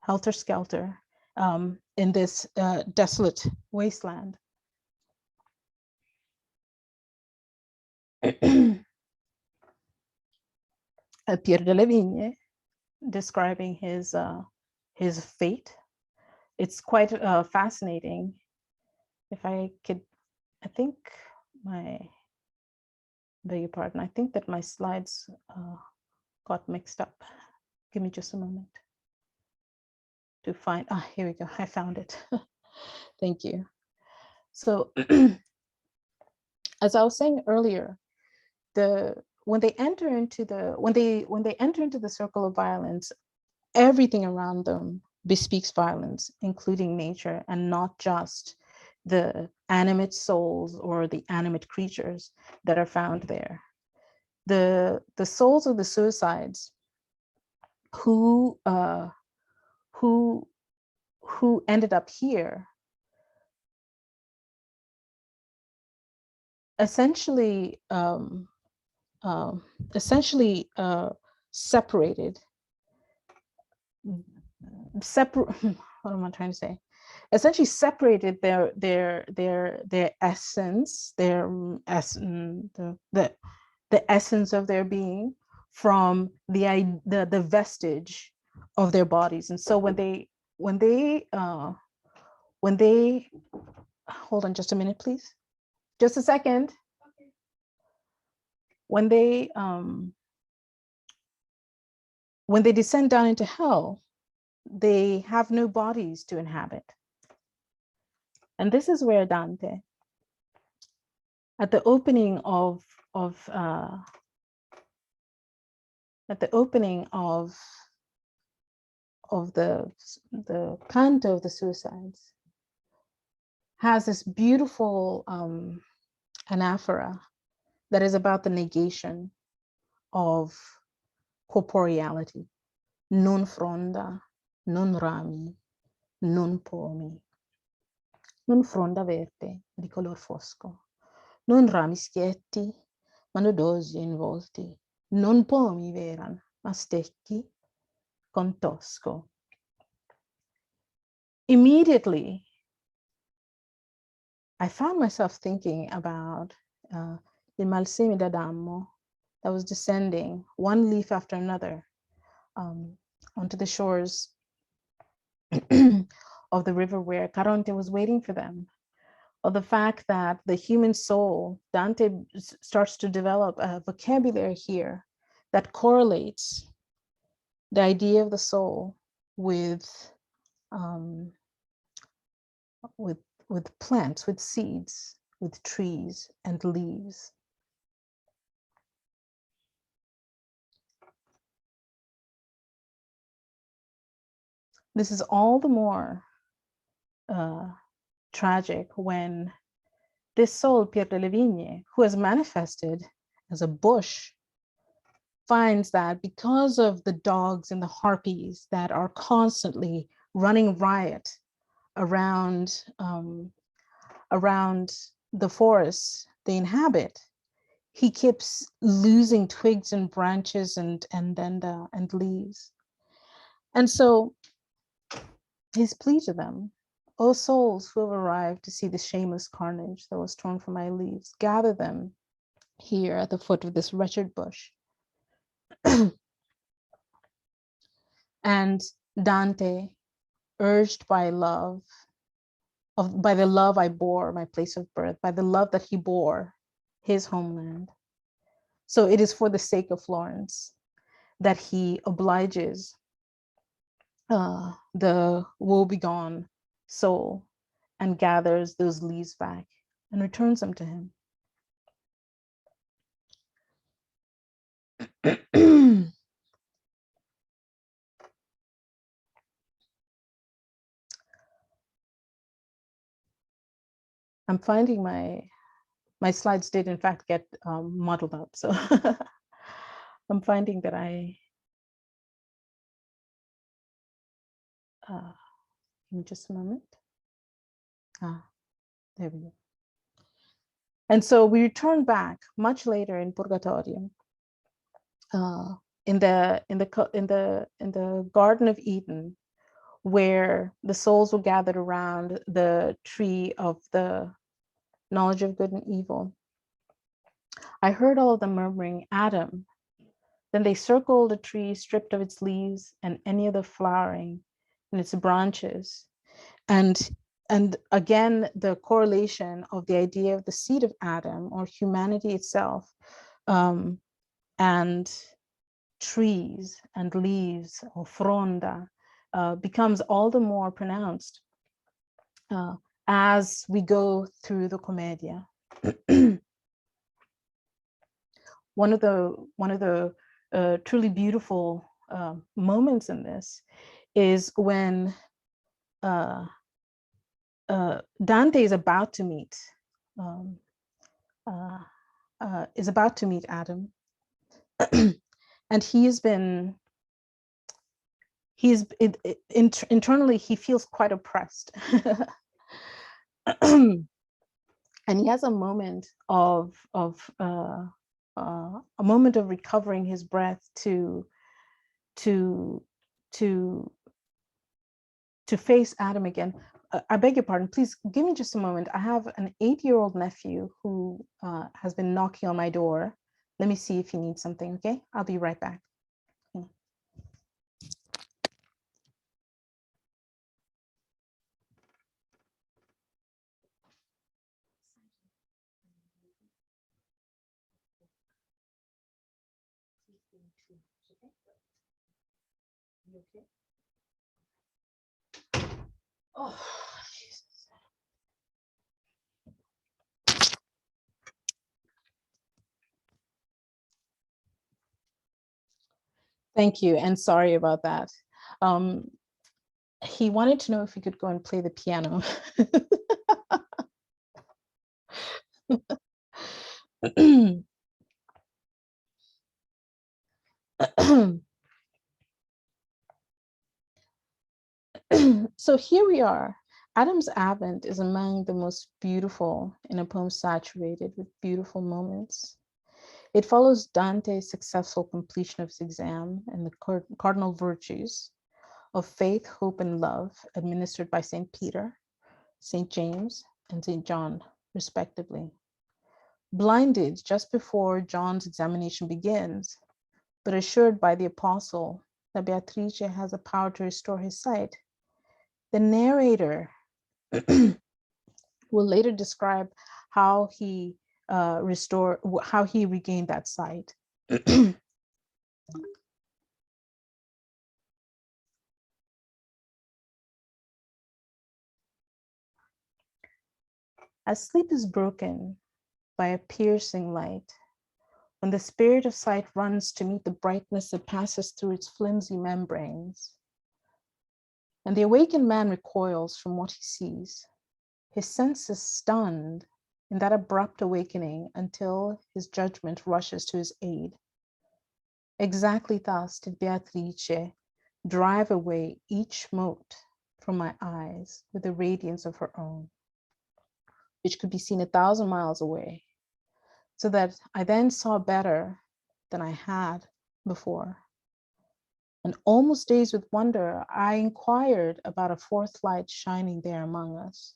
helter-skelter in this desolate wasteland. Pierre De Levigne describing his fate. It's quite fascinating. If I could, I think beg your pardon, I think that my slides got mixed up. Give me just a moment to find, here we go, I found it. Thank you. So as I was saying earlier, when they enter into the circle of violence, everything around them bespeaks violence, including nature, and not just the animate souls or the animate creatures that are found there. The souls of the suicides who ended up here essentially separated, what am I trying to say? Essentially separated their essence, the essence of their being from the vestige of their bodies. And so when they hold on just a minute, please. Just a second. When they descend down into hell, they have no bodies to inhabit. And this is where Dante, at the opening of the canto of the suicides, has this beautiful anaphora that is about the negation of corporeality. Non fronda, non rami, non pomi, non fronda verde di color fosco, non rami schietti, ma nodosi e involti, non pomi veran, ma stecchi con tosco. Immediately, I found myself thinking about il malsemi d'Adamo that was descending one leaf after another onto the shores of the river where Caronte was waiting for them, of the fact that the human soul, Dante starts to develop a vocabulary here that correlates the idea of the soul with plants, with seeds, with trees and leaves. This is all the more tragic when this soul, Pierre De Levigne, who has manifested as a bush, finds that because of the dogs and the harpies that are constantly running riot around the forests they inhabit, he keeps losing twigs and branches and leaves. And so his plea to them, O souls who have arrived to see the shameless carnage that was torn from my leaves, gather them here at the foot of this wretched bush. And Dante, urged by the love I bore my place of birth, by the love that he bore his homeland. So it is for the sake of Florence that he obliges the woebegone soul and gathers those leaves back and returns them to him. I'm finding my slides did in fact get muddled up, so I'm finding that give me just a moment. There we go. And so we return back much later in Purgatorio, in the Garden of Eden, where the souls were gathered around the tree of the knowledge of good and evil. I heard all of them murmuring, Adam. Then they circled a tree stripped of its leaves and any of the flowering in its branches. And again, the correlation of the idea of the seed of Adam or humanity itself, and trees and leaves or fronda becomes all the more pronounced as we go through the Commedia. One of the truly beautiful moments in this is when Dante is about to meet Adam, and internally he feels quite oppressed. And he has a moment of recovering his breath to face Adam again. I beg your pardon, please give me just a moment. I have an 8-year-old nephew who has been knocking on my door. Let me see if he needs something, okay? I'll be right back. You okay? Oh, Jesus. Thank you, and sorry about that. He wanted to know if he could go and play the piano. So here we are. Adam's Advent is among the most beautiful in a poem saturated with beautiful moments. It follows Dante's successful completion of his exam and the cardinal virtues of faith, hope, and love administered by St. Peter, St. James, and St. John, respectively. Blinded just before John's examination begins, but assured by the apostle that Beatrice has the power to restore his sight, the narrator will later describe how he regained that sight. As sleep is broken by a piercing light, when the spirit of sight runs to meet the brightness that passes through its flimsy membranes, and the awakened man recoils from what he sees, his senses stunned in that abrupt awakening until his judgment rushes to his aid. Exactly thus did Beatrice drive away each mote from my eyes with the radiance of her own, which could be seen 1,000 miles away, so that I then saw better than I had before. And almost dazed with wonder, I inquired about a fourth light shining there among us.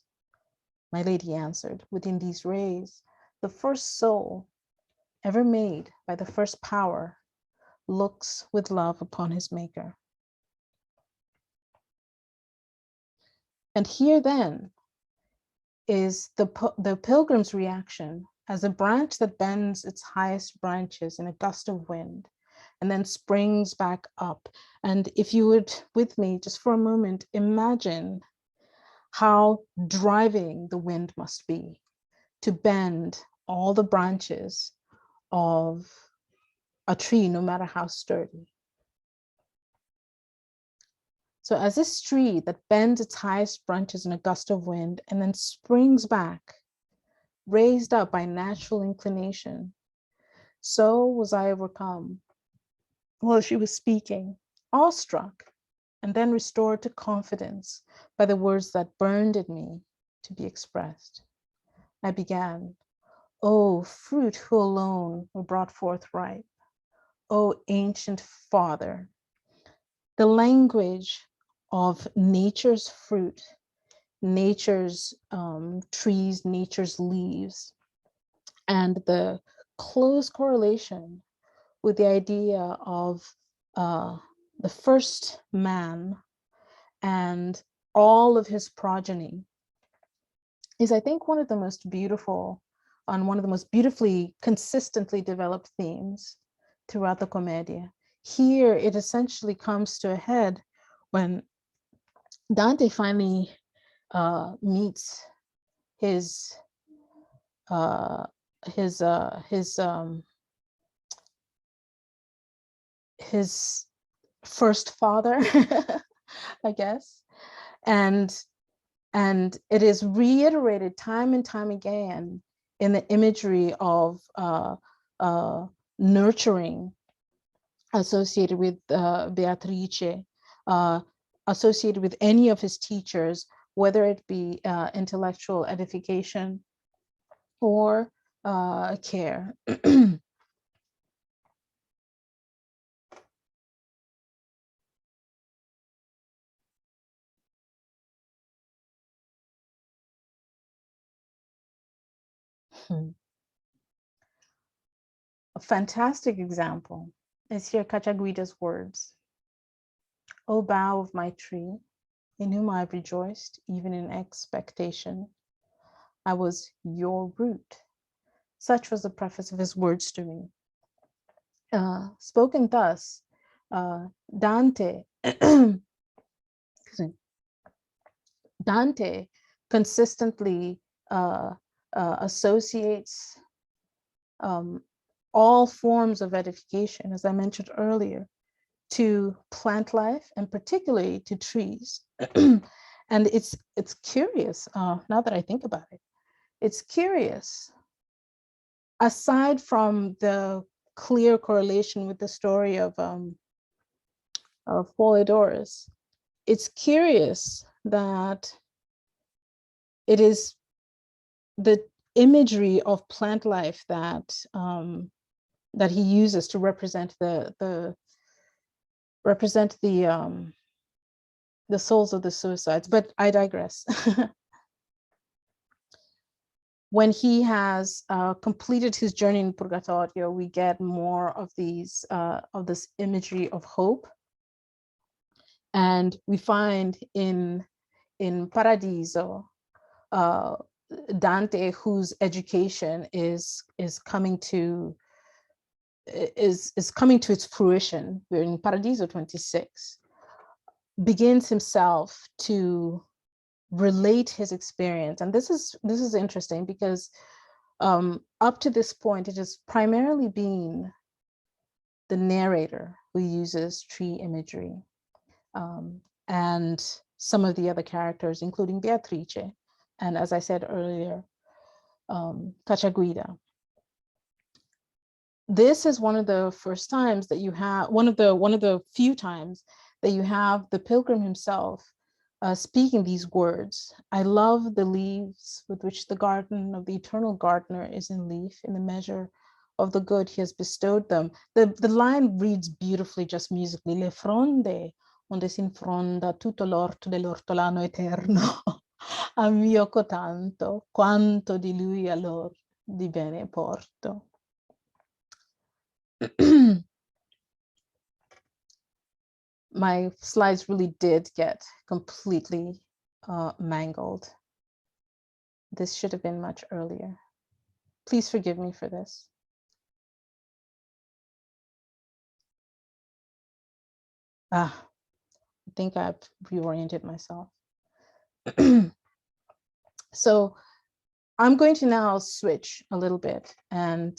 My lady answered, within these rays, the first soul ever made by the first power looks with love upon his maker. And here then is the pilgrim's reaction as a branch that bends its highest branches in a gust of wind and then springs back up. And if you would, with me, just for a moment, imagine how driving the wind must be to bend all the branches of a tree, no matter how sturdy. So as this tree that bends its highest branches in a gust of wind and then springs back, raised up by natural inclination, so was I overcome while she was speaking, awestruck, and then restored to confidence by the words that burned in me to be expressed. I began, "O fruit who alone were brought forth ripe, O ancient father, the language of nature's fruit, nature's trees, nature's leaves, and the close correlation with the idea of the first man and all of his progeny is, I think, one of the most beautiful and one of the most beautifully consistently developed themes throughout the Commedia. Here, it essentially comes to a head when Dante finally meets his first father, I guess, and it is reiterated time and time again in the imagery of nurturing associated with Beatrice, associated with any of his teachers, whether it be intellectual edification or care. A fantastic example is here Cachaguida's words. O bough of my tree, in whom I have rejoiced, even in expectation, I was your root. Such was the preface of his words to me. Spoken thus, Dante, Dante consistently associates all forms of edification, as I mentioned earlier, to plant life and particularly to trees. And it's curious, now that I think about it, it's curious, aside from the clear correlation with the story of Polydorus, it's curious that it is the imagery of plant life that that he uses to represent the souls of the suicides. But I digress. When he has completed his journey in Purgatorio, we get more of these of this imagery of hope, and we find in Paradiso Dante, whose education is coming to its fruition. We're in Paradiso 26, begins himself to relate his experience. And this is interesting because up to this point, it has primarily been the narrator who uses tree imagery, and some of the other characters, including Beatrice, and as I said earlier, Cachaguida. This is one of the first times that you have, one of the few times that you have the pilgrim himself speaking these words. I love the leaves with which the garden of the eternal gardener is in leaf, in the measure of the good he has bestowed them. The line reads beautifully, just musically. Le fronde, onde si infronda tutto l'orto dell'ortolano eterno, a mio cotanto, quanto di lui allor di bene porto. My slides really did get completely mangled. This should have been much earlier. Please forgive me for this. I think I've reoriented myself. So I'm going to now switch a little bit and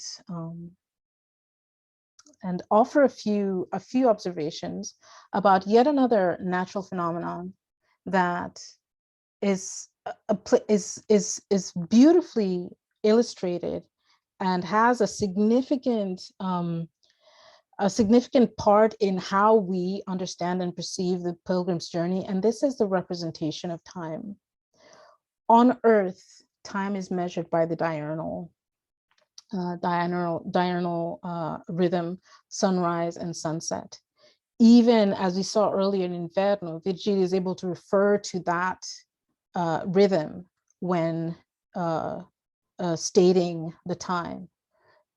offer a few observations about yet another natural phenomenon that is beautifully illustrated and has a significant part in how we understand and perceive the pilgrim's journey, and this is the representation of time. On Earth, time is measured by the diurnal rhythm, sunrise and sunset. Even as we saw earlier in Inferno, Virgil is able to refer to that rhythm when stating the time.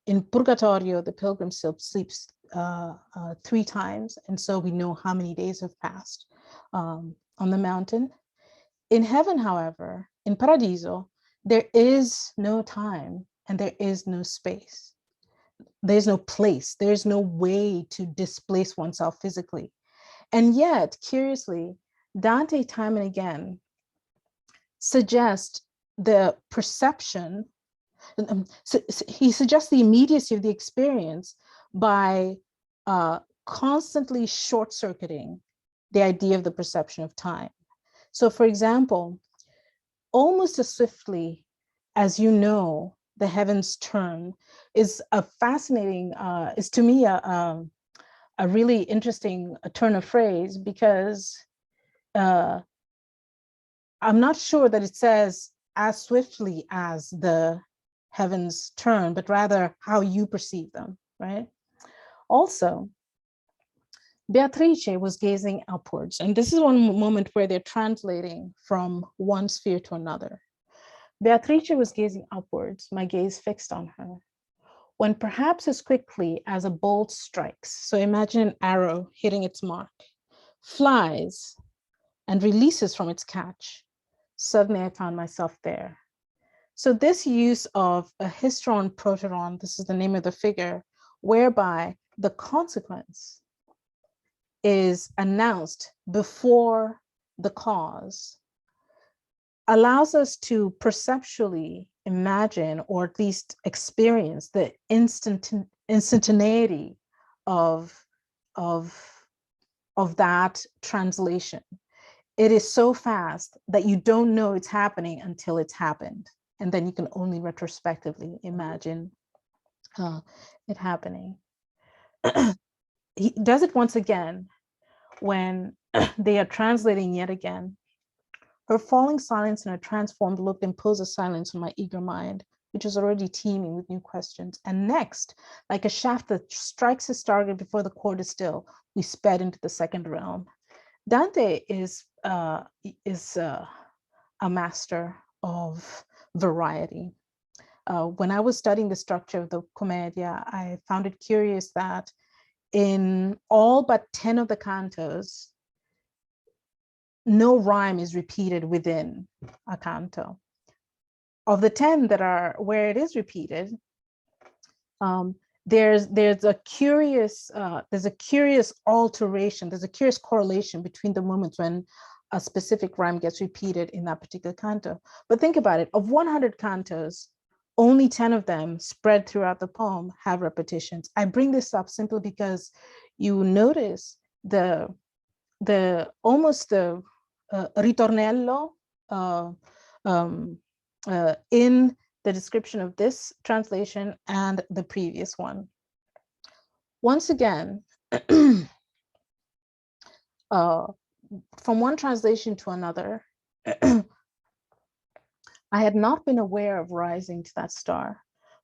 In Purgatorio, the pilgrim sleeps 3 times, and so we know how many days have passed on the mountain. In heaven, however, in Paradiso, there is no time and there is no space. There's no place. There's no way to displace oneself physically. And yet, curiously, Dante time and again suggests the perception, he suggests the immediacy of the experience by constantly short-circuiting the idea of the perception of time. So for example, almost as swiftly as you know the heavens turn is a fascinating, is to me a really interesting turn of phrase, because I'm not sure that it says as swiftly as the heavens turn, but rather how you perceive them, right? Also, Beatrice was gazing upwards, and this is one moment where they're translating from one sphere to another. Beatrice was gazing upwards, my gaze fixed on her, when perhaps as quickly as a bolt strikes, so imagine an arrow hitting its mark, flies and releases from its catch. Suddenly I found myself there. So this use of a hysteron proteron, this is the name of the figure, whereby the consequence is announced before the cause, allows us to perceptually imagine, or at least experience, the instantaneity of that translation. It is so fast that you don't know it's happening until it's happened. And then you can only retrospectively imagine it happening. He does it once again when they are translating yet again. Her falling silence and her transformed look impose a silence on my eager mind, which is already teeming with new questions. And next, like a shaft that strikes its target before the cord is still, we sped into the second realm. Dante is a master of variety. When I was studying the structure of the Commedia, I found it curious that in all but 10 of the cantos, no rhyme is repeated within a canto. Of the 10 that are where it is repeated, there's a curious alteration, there's a curious correlation between the moments when a specific rhyme gets repeated in that particular canto. But think about it, of 100 cantos, only 10 of them spread throughout the poem have repetitions. I bring this up simply because you notice the ritornello in the description of this translation and the previous one. Once again, from one translation to another, I had not been aware of rising to that star,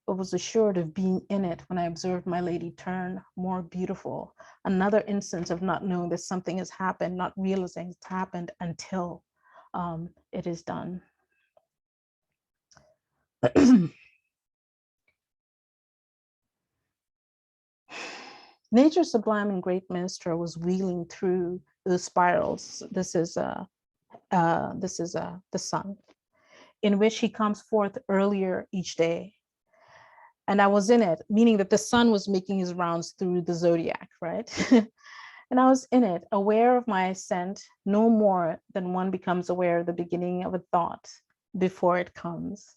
but was assured of being in it when I observed my lady turn more beautiful. Another instance of not knowing that something has happened, not realizing it's happened until it is done. Nature's sublime and great minister was wheeling through those spirals. This is the sun, in which he comes forth earlier each day. And I was in it, meaning that the sun was making his rounds through the zodiac, right? And I was in it, aware of my ascent, no more than one becomes aware of the beginning of a thought before it comes.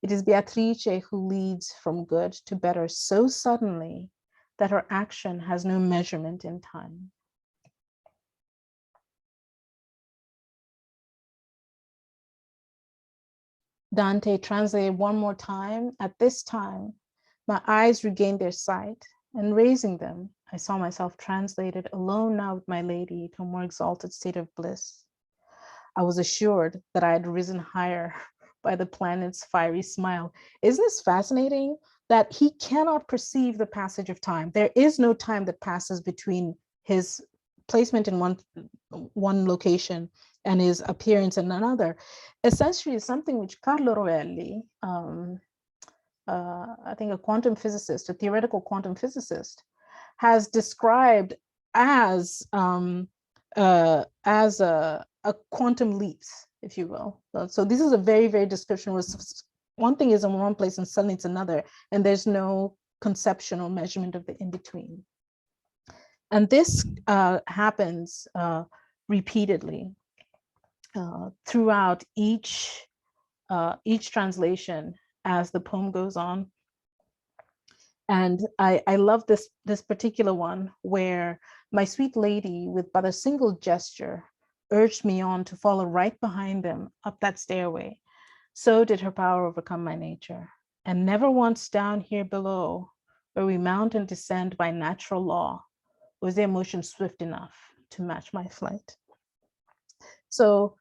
It is Beatrice who leads from good to better so suddenly that her action has no measurement in time. Dante translated one more time. At this time, my eyes regained their sight, and raising them, I saw myself translated alone now with my lady to a more exalted state of bliss. I was assured that I had risen higher by the planet's fiery smile. Isn't this fascinating? That he cannot perceive the passage of time. There is no time that passes between his placement in one location and his appearance in another. Essentially, it's something which Carlo Rovelli, I think a quantum physicist, a theoretical quantum physicist, has described as a quantum leaps, if you will. So this is a very, very description where one thing is in one place and suddenly it's another, and there's no conception or measurement of the in-between. And this happens repeatedly throughout each translation as the poem goes on. And I love this particular one where my sweet lady, with but a single gesture, urged me on to follow right behind them up that stairway. So did her power overcome my nature. And never once down here below, where we mount and descend by natural law, was their motion swift enough to match my flight. So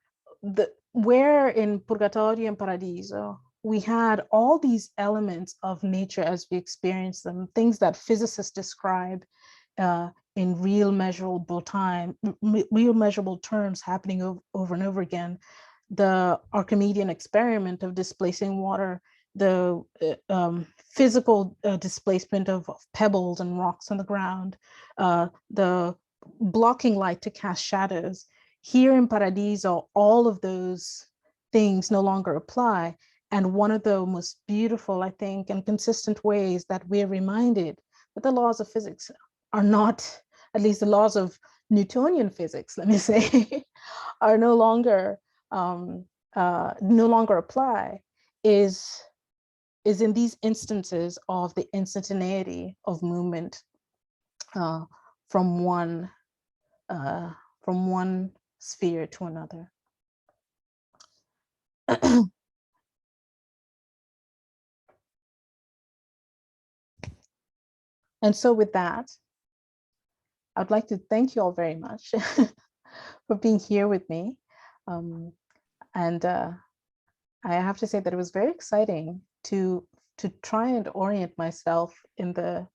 where in Purgatorio and Paradiso, we had all these elements of nature as we experience them, things that physicists describe in real measurable time, real measurable terms happening over and over again. The Archimedean experiment of displacing water, the physical displacement of pebbles and rocks on the ground, the blocking light to cast shadows. Here in Paradiso, all of those things no longer apply. And one of the most beautiful, I think, and consistent ways that we're reminded that the laws of physics are not, at least the laws of Newtonian physics, let me say, are no longer apply, is in these instances of the instantaneity of movement from one sphere to another. And so with that, I'd like to thank you all very much for being here with me. And I have to say that it was very exciting to try and orient myself in the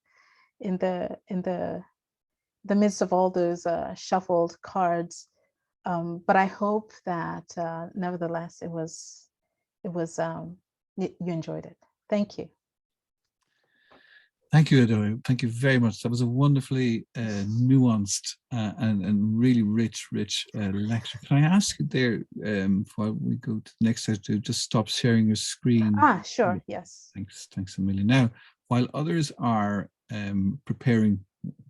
midst of all those shuffled cards. But I hope that nevertheless you enjoyed it. Thank you. Thank you, Adoyo. Thank you very much. That was a wonderfully nuanced and really rich lecture. Can I ask you there, before we go to the next section, to just stop sharing your screen? Sure, yes. Thanks a million. Now, while others are preparing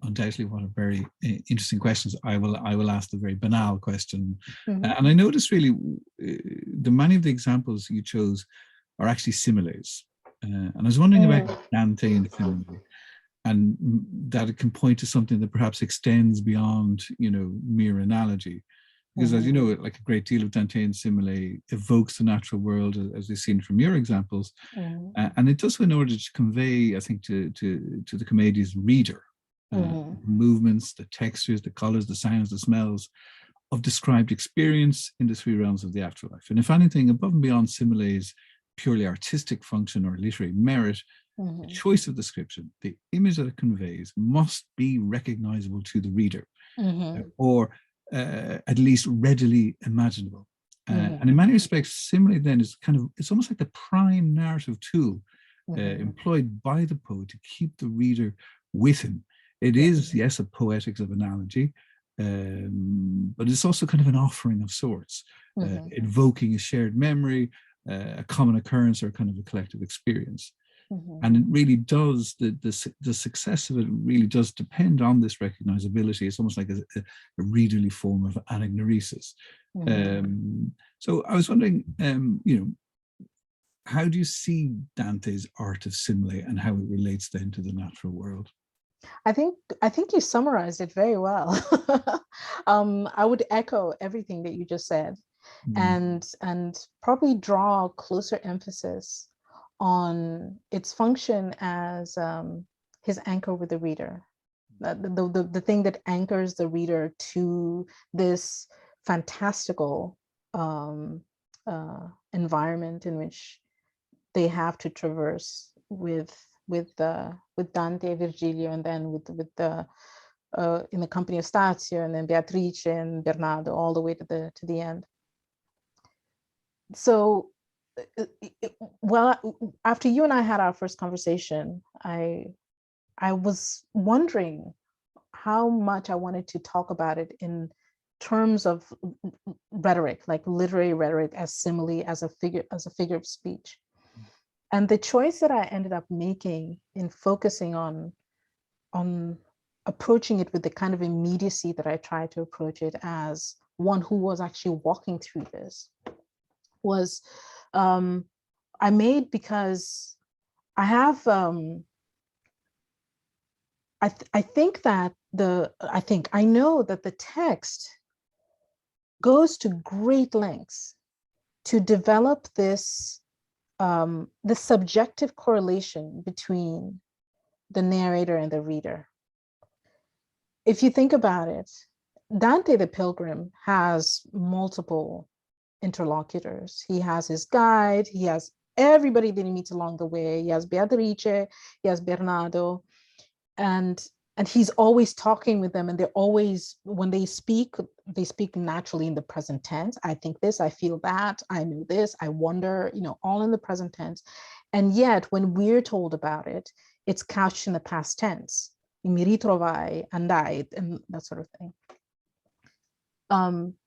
undoubtedly what are very interesting questions, I will ask the very banal question. And I noticed really many of the examples you chose are actually similes. And I was wondering about Dante and simile, and that it can point to something that perhaps extends beyond, mere analogy. Because as you know, like a great deal of Dantean simile evokes the natural world, as we've seen from your examples. And it does so in order to convey, I think, to the Commedia's reader, movements, the textures, the colors, the sounds, the smells of described experience in the three realms of the afterlife. And if anything, above and beyond similes, purely artistic function or literary merit, the choice of description, the image that it conveys must be recognizable to the reader, or at least readily imaginable. And in many respects, simile then is it's almost like the prime narrative tool employed by the poet to keep the reader with him. It is, yes, a poetics of analogy, but it's also kind of an offering of sorts, invoking a shared memory, a common occurrence, or kind of a collective experience. And it really does, the success of it really does depend on this recognizability. It's almost like a readerly form of anagnorisis. So I was wondering, how do you see Dante's art of simile and how it relates then to the natural world? I think you summarized it very well. I would echo everything that you just said. And probably draw closer emphasis on its function as his anchor with the reader, the thing that anchors the reader to this fantastical environment in which they have to traverse with Dante, Virgilio, and then with the in the company of Stazio, and then Beatrice and Bernardo, all the way to the end. So, well, after you and I had our first conversation, I was wondering how much I wanted to talk about it in terms of rhetoric, like literary rhetoric, as simile, as a figure of speech. And the choice that I ended up making in focusing on approaching it with the kind of immediacy that I tried to approach it as one who was actually walking through this was I made because I have I know that the text goes to great lengths to develop this the subjective correlation between the narrator and the reader. If you think about it, Dante the Pilgrim has multiple interlocutors. He has his guide, he has everybody that he meets along the way. He has Beatrice, he has Bernardo, and he's always talking with them, and they're always, when they speak naturally in the present tense. I think this, I feel that, I know this, I wonder, all in the present tense. And yet when we're told about it, it's couched in the past tense. Mi ritrovai, andai, and that sort of thing.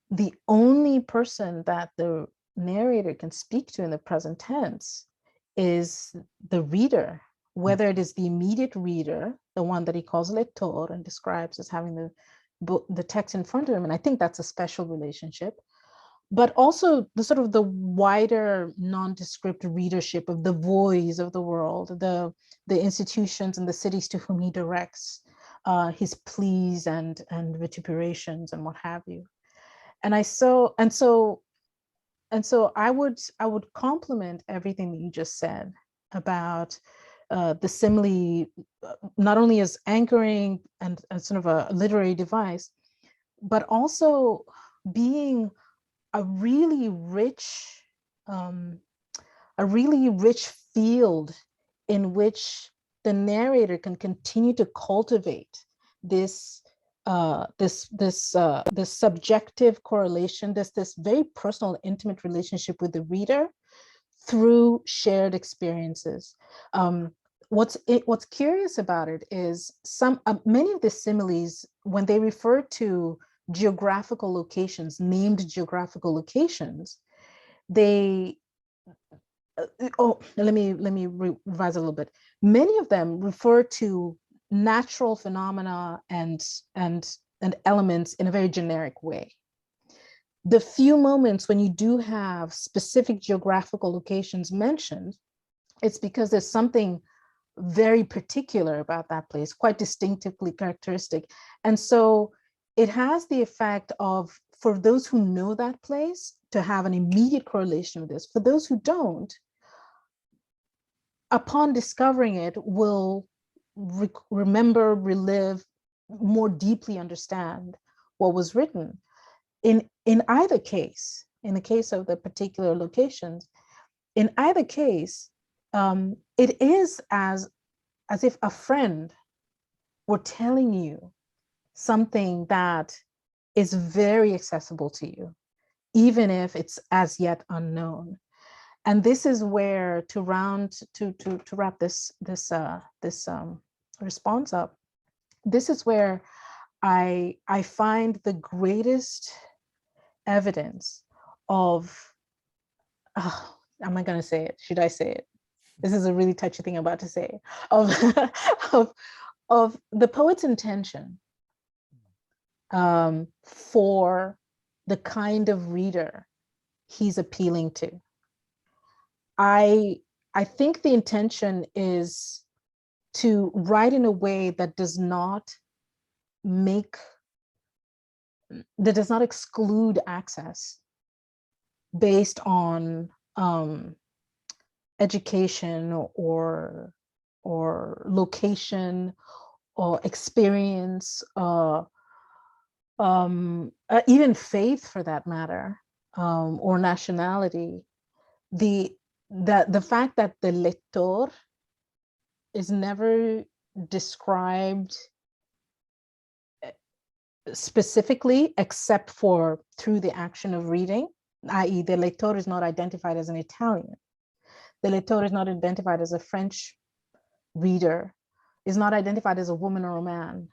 The only person that the narrator can speak to in the present tense is the reader, whether it is the immediate reader, the one that he calls lector and describes as having the text in front of him. And I think that's a special relationship, but also the sort of the wider nondescript readership of the voice of the world, the institutions and the cities to whom he directs his pleas and vituperations and what have you. And so I would compliment everything that you just said about the simile, not only as anchoring and sort of a literary device, but also being a really rich field in which the narrator can continue to cultivate this subjective correlation, this very personal, intimate relationship with the reader through shared experiences. What's curious about it is many of the similes, when they refer to geographical locations, named geographical locations, let me revise a little bit. Many of them refer to natural phenomena and elements in a very generic way. The few moments when you do have specific geographical locations mentioned, it's because there's something very particular about that place, quite distinctively characteristic. And so it has the effect of, for those who know that place, to have an immediate correlation with this. For those who don't, upon discovering it, will remember, relive, more deeply understand what was written. In either case, in the case of the particular locations, in either case, it is as if a friend were telling you something that is very accessible to you, even if it's as yet unknown. And this is where, to wrap this response up, this is where I find the greatest evidence of, am I going to say it? Should I say it? This is a really touchy thing I'm about to say, of the poet's intention for the kind of reader he's appealing to. I think the intention is to write in a way that does not exclude access based on education or location or experience, even faith for that matter, or nationality. The fact that the lector is never described specifically except for through the action of reading, i.e. the lector is not identified as an Italian. The lector is not identified as a French reader, is not identified as a woman or a man.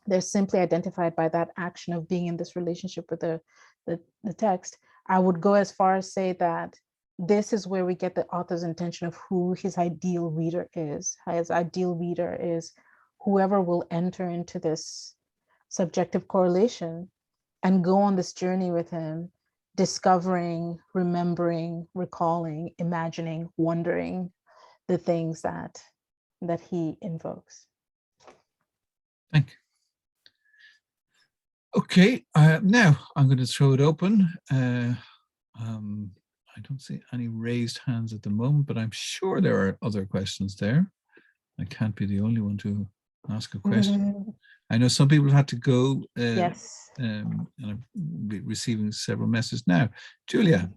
They're simply identified by that action of being in this relationship with the text. I would go as far as say that this is where we get the author's intention of who his ideal reader is. His ideal reader is whoever will enter into this subjective correlation and go on this journey with him, discovering, remembering, recalling, imagining, wondering the things that he invokes. Thank you. Okay, now I'm going to throw it open. I don't see any raised hands at the moment, but I'm sure there are other questions there. I can't be the only one to ask a question. I know some people have had to go. Yes. And I'm receiving several messages now. Julia.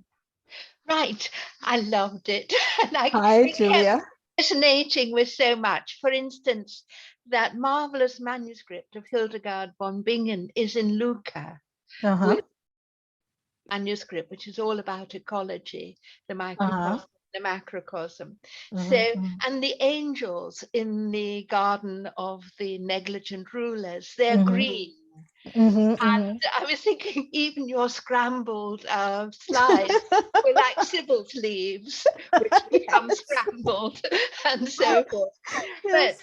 Right. I loved it. And Hi, it kept Julia. resonating with so much. For instance, that marvelous manuscript of Hildegard von Bingen is in Lucca, Uh-huh. with manuscript, which is all about ecology, the Uh-huh. microcosm, the macrocosm. So, Mm-hmm. and the angels in the garden of the negligent rulers, they're Mm-hmm. green. Mm-hmm. Mm-hmm. And I was thinking, even your scrambled slides were like Sybil's leaves, which become scrambled, and so forth. But Yes.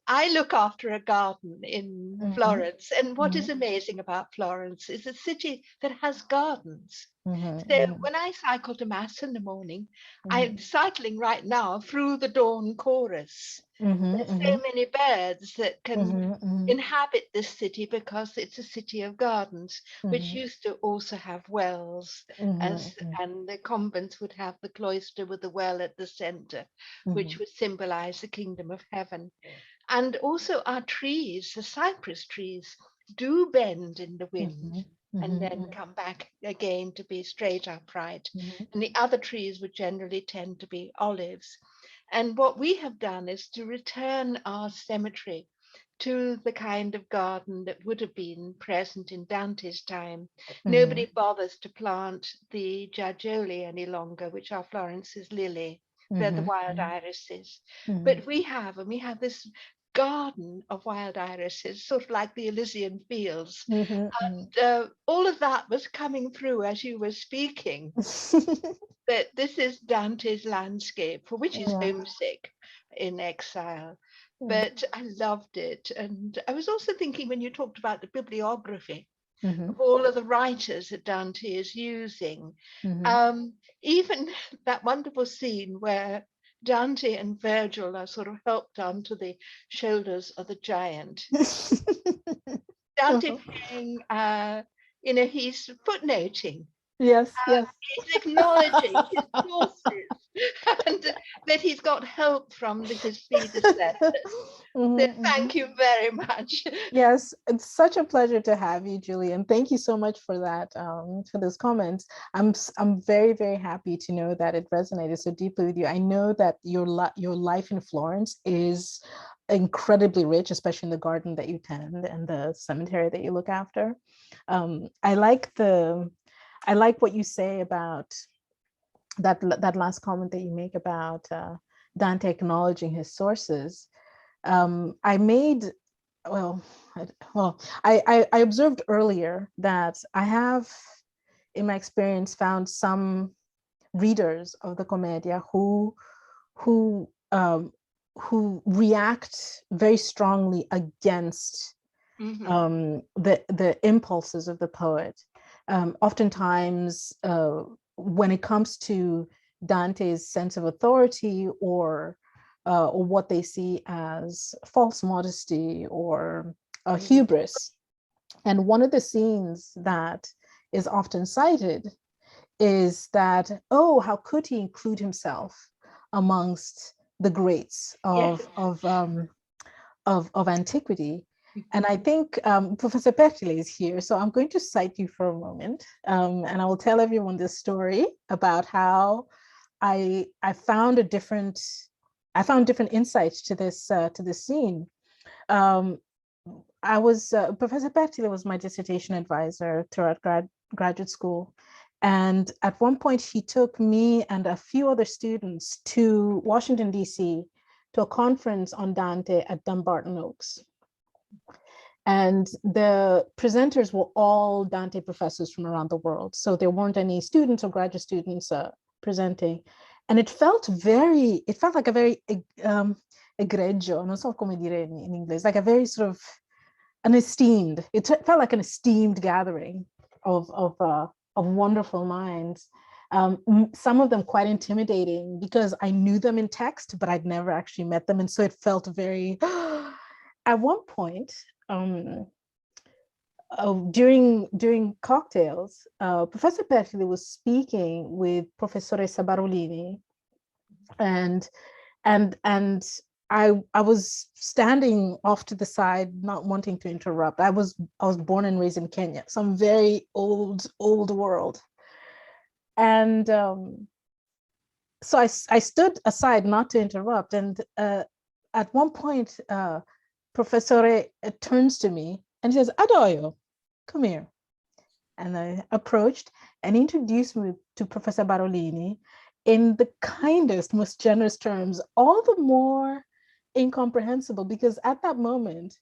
I look after a garden in Mm-hmm. Florence, and what Mm-hmm. is amazing about Florence is a city that has gardens. So Mm-hmm. when I cycle to mass in the morning, Mm-hmm. I'm cycling right now through the dawn chorus. There's Mm-hmm. so many birds that can Mm-hmm. inhabit this city because it's a city of gardens, which Mm-hmm. used to also have wells, as Mm-hmm. and the convents would have the cloister with the well at the center, which would symbolize the kingdom of heaven. And also our trees, the cypress trees, do bend in the wind Mm-hmm. and Mm-hmm. then come back again to be straight upright. Mm-hmm. And the other trees would generally tend to be olives. And what we have done is to return our cemetery to the kind of garden that would have been present in Dante's time. Mm-hmm. Nobody bothers to plant the giargioli any longer, which are Florence's lily. They're the Mm-hmm. wild irises. Mm-hmm. But we have this garden of wild irises, sort of like the Elysian fields. Mm-hmm. And all of that was coming through as you were speaking. That this is Dante's landscape, for which he's Yeah. homesick in exile. Mm-hmm. But I loved it. And I was also thinking when you talked about the bibliography Mm-hmm. of all of the writers that Dante is using, Mm-hmm. um, even that wonderful scene where Dante and Virgil are sort of helped onto the shoulders of the giant. Dante playing, he's footnoting, Yes, yes. he's acknowledging his sources and that he's got help from his predecessor. So Mhm, mhm. thank you very much. Yes, it's such a pleasure to have you, Julian. Thank you so much for that, for those comments. I'm very, very happy to know that it resonated so deeply with you. I know that your life in Florence is incredibly rich, especially in the garden that you tend and the cemetery that you look after. I like what you say about that last comment that you make about Dante acknowledging his sources. I made well, I observed earlier that I have, in my experience, found some readers of the Commedia who react very strongly against the impulses of the poet. Oftentimes, when it comes to Dante's sense of authority or what they see as false modesty or hubris. And one of the scenes that is often cited is that, oh, how could he include himself amongst the greats Yes. of antiquity? And I think Professor Petile is here, so I'm going to cite you for a moment, and I will tell everyone this story about how I found different insights to this scene. I was Professor Petile was my dissertation advisor throughout graduate school, and at one point he took me and a few other students to Washington D.C. to a conference on Dante at Dumbarton Oaks. And the presenters were all Dante professors from around the world. So there weren't any students or graduate students presenting. And it felt like a very egregio, non so come dire in English, like a very sort of it felt like an esteemed gathering of wonderful minds. Some of them quite intimidating because I knew them in text, but I'd never actually met them. And so it felt very, at one point, during cocktails, Professor Petile was speaking with Professoressa Barolini, and I was standing off to the side, not wanting to interrupt. I was born and raised in Kenya, so I'm very old world. And so I stood aside not to interrupt. And at one point, Professor turns to me and says, Adoyo, come here. And I approached and introduced me to Professor Barolini in the kindest, most generous terms, all the more incomprehensible, because at that moment,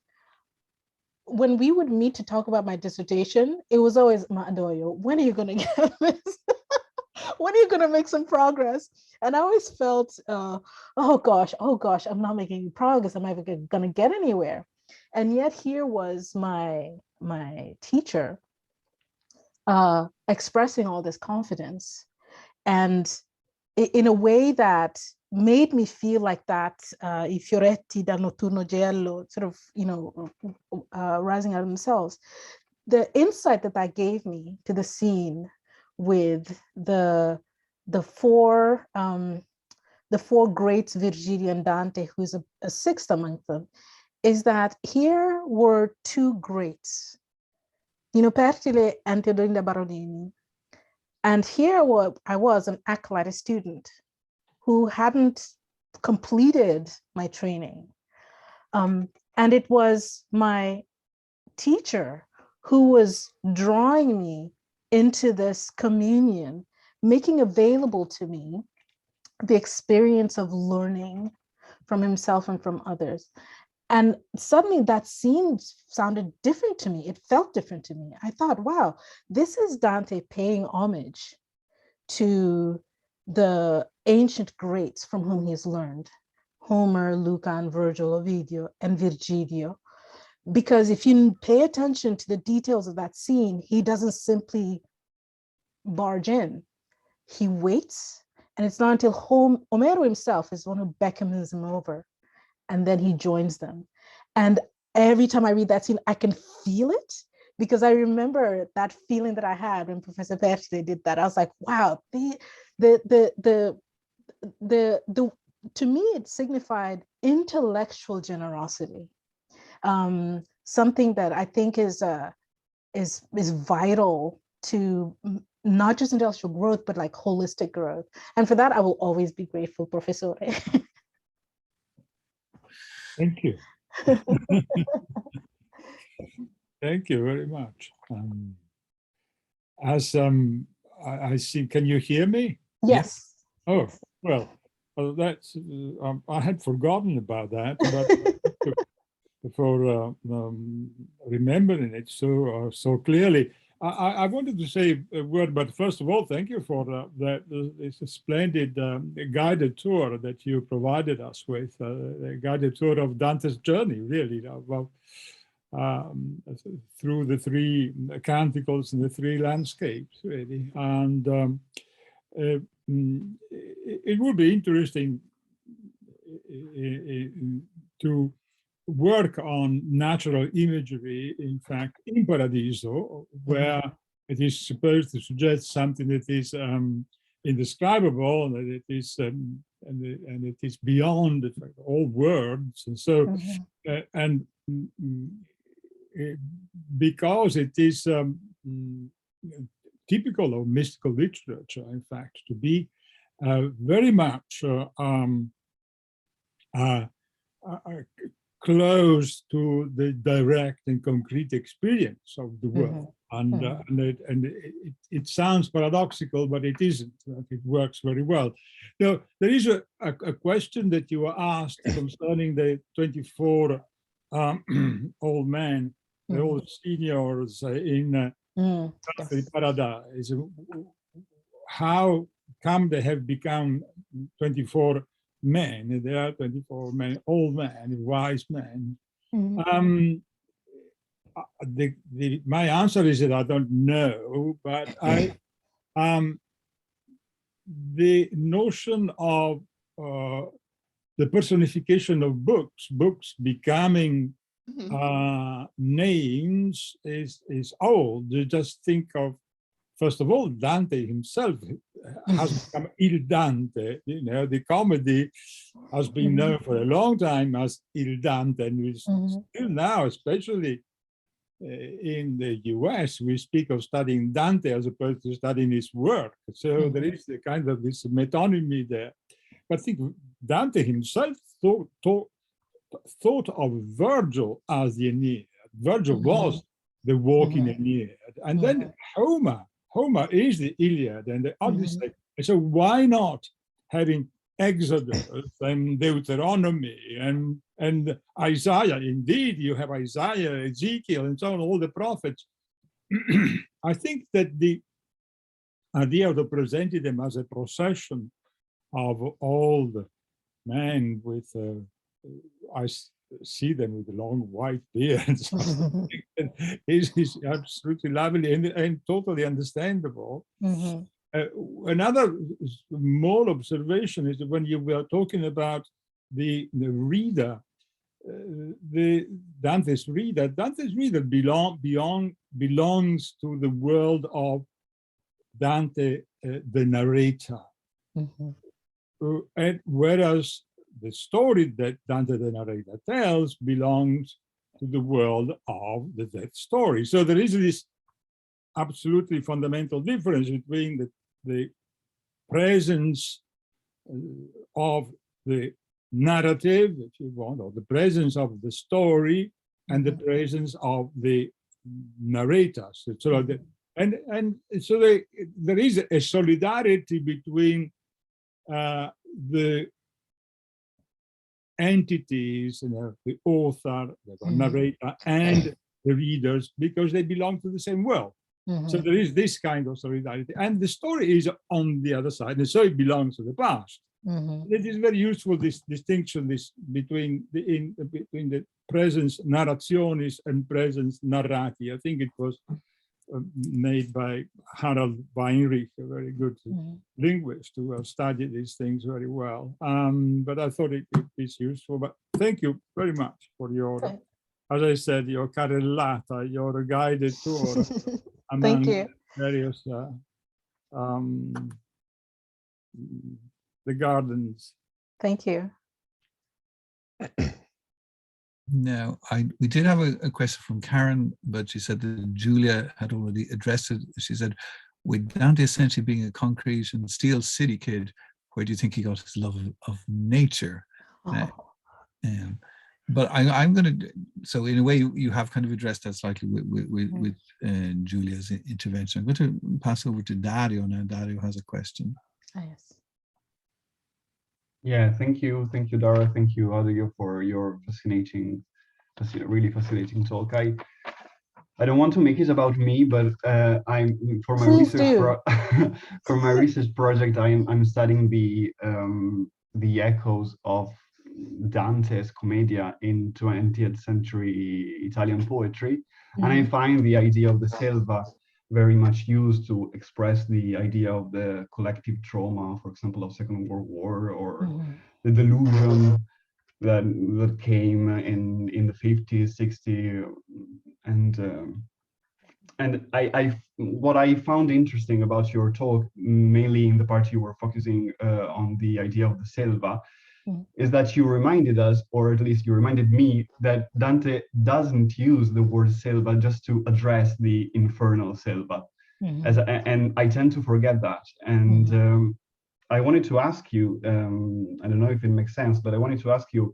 when we would meet to talk about my dissertation, it was always, Ma Adoyo, when are you going to get this? When are you going to make some progress? And I always felt, oh gosh, I'm not making progress. I'm never going to get anywhere. And yet here was my teacher expressing all this confidence, and in a way that made me feel like that I fioretti dal notturno giallo, sort of, rising out of themselves. The insight that gave me to the scene with the four greats, Virgilio and Dante, who's a sixth among them, is that here were two greats, Pertile and Teodorinda Barolini. And here I was, an acolyte student who hadn't completed my training. And it was my teacher who was drawing me into this communion, making available to me the experience of learning from himself and from others. And suddenly that scene sounded different to me. It felt different to me. I thought, wow, this is Dante paying homage to the ancient greats from whom he has learned, Homer, Lucan, Virgil, Ovidio, and Virgilio. Because if you pay attention to the details of that scene, he doesn't simply barge in. He waits, and it's not until Homero himself is the one who beckons him over, and then he joins them. And every time I read that scene, I can feel it, because I remember that feeling that I had when Professor Pertile did that. I was like, wow, to me, it signified intellectual generosity, something that I think is vital to not just intellectual growth, but like holistic growth. And for that, I will always be grateful, Professor. Thank you. Thank you very much. I see, can you hear me? Yes. Oh, well, that's, I had forgotten about that, but for remembering it so clearly. I wanted to say a word, but first of all, thank you for this splendid guided tour that you provided us with, a guided tour of Dante's journey, really, through the three canticles and the three landscapes, really. And it would be interesting to work on natural imagery, in fact, in Paradiso, where it is supposed to suggest something that is indescribable, and that it is and it is beyond all words, and so because it is typical of mystical literature, in fact, to be very much close to the direct and concrete experience of the world. And it sounds paradoxical, but it isn't. It works very well. Now, there is a question that you were asked concerning the 24 old men, the old seniors in Paradise. How come they have become 24 men? There are 24 men, old men, wise men. My answer is that I don't know, but the notion of the personification of books becoming names is old. You just think of, first of all, Dante himself has become Il Dante. You know, the comedy has been known for a long time as Il Dante, and is still now, especially in the US, we speak of studying Dante as opposed to studying his work. So there is a kind of this metonymy there. But I think Dante himself thought of Virgil as the Aeneid. Virgil was the walking Aeneid. And then Homer is the Iliad and the Odyssey. So why not having Exodus and Deuteronomy and Isaiah? Indeed, you have Isaiah, Ezekiel, and so on, all the prophets. I think that the idea of presenting them as a procession of old men with, I see them with long white beards, is absolutely lovely and totally understandable. Another small observation is that when you were talking about the reader, Dante's reader belongs to the world of Dante, the narrator. And whereas the story that Dante the narrator tells belongs to the world of the death story. So there is this absolutely fundamental difference between the presence of the narrative, if you want, or the presence of the story and the presence of the narrators. So there is a solidarity between the entities, the author, the narrator, and the readers, because they belong to the same world. So there is this kind of solidarity, and the story is on the other side, and so it belongs to the past. It is very useful, this distinction between the presence narrationis and presence narrati. I think it was made by Harald Weinrich, a very good linguist who has studied these things very well. But I thought it is useful. But thank you very much for your, as I said, your carrellata, your guided tour among various the gardens. Thank you. Now, we did have a question from Karen, but she said that Julia had already addressed it. She said, with Dante essentially being a concrete and steel city kid, where do you think he got his love of nature? But I'm going to, so in a way, you have kind of addressed that slightly with Julia's intervention. I'm going to pass over to Dario now. Dario has a question. Yes. Yeah, thank you, Dara. Thank you, Adoyo, for your really fascinating talk. I don't want to make it about me, but for my research project, I'm studying the echoes of Dante's Commedia in 20th century Italian poetry, and I find the idea of the selva very much used to express the idea of the collective trauma, for example, of Second World War, or the delusion that came in the 50s, 60s, and what I found interesting about your talk, mainly in the part you were focusing on the idea of the selva, is that you reminded us, or at least you reminded me, that Dante doesn't use the word selva just to address the infernal selva. And I tend to forget that. And I wanted to ask you, I don't know if it makes sense, but I wanted to ask you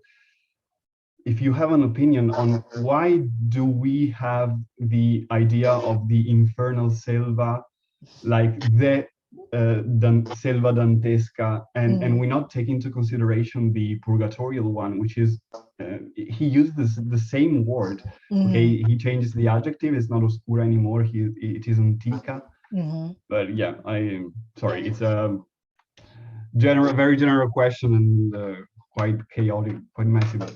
if you have an opinion on why do we have the idea of the infernal selva, like the selva dantesca, and we not take into consideration the purgatorial one, which is he uses the same word. Okay, he changes the adjective. It's not oscura anymore. It is antica. But yeah, sorry. It's a very general question and quite chaotic, quite messy. But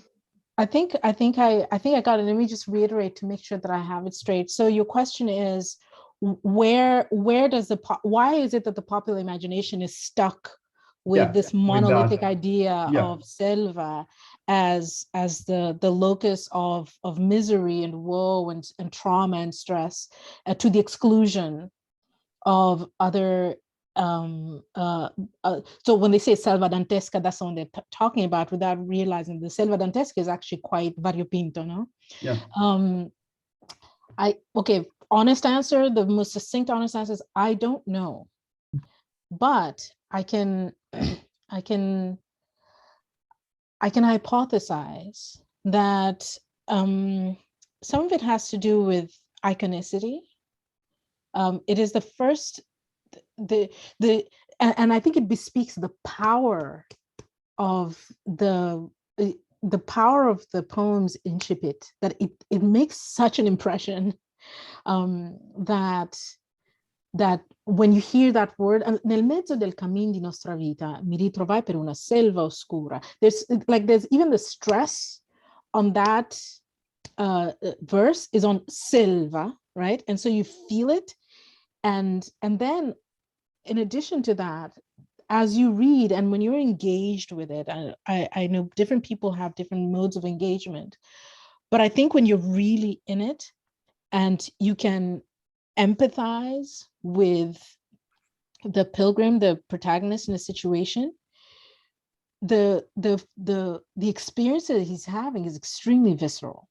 I think I got it. Let me just reiterate to make sure that I have it straight. So your question is, where does why is it that the popular imagination is stuck with this monolithic idea of selva as the locus of misery and woe and trauma and stress, to the exclusion of other so when they say selva dantesca, that's what they're talking about, without realizing the selva dantesca is actually quite variopinto, no? Honest answer, the most succinct honest answer is I don't know. But I can hypothesize that some of it has to do with iconicity. It is the first, and I think it bespeaks the power of the power of the poem's incipit, that it makes such an impression that when you hear that word, nel mezzo del cammin di nostra vita mi ritrovai per una selva oscura. There's even the stress on that verse is on selva, right? And so you feel it, and then in addition to that, as you read and when you're engaged with it, I know different people have different modes of engagement, but I think when you're really in it and you can empathize with the pilgrim, the protagonist in the situation, the experience that he's having is extremely visceral.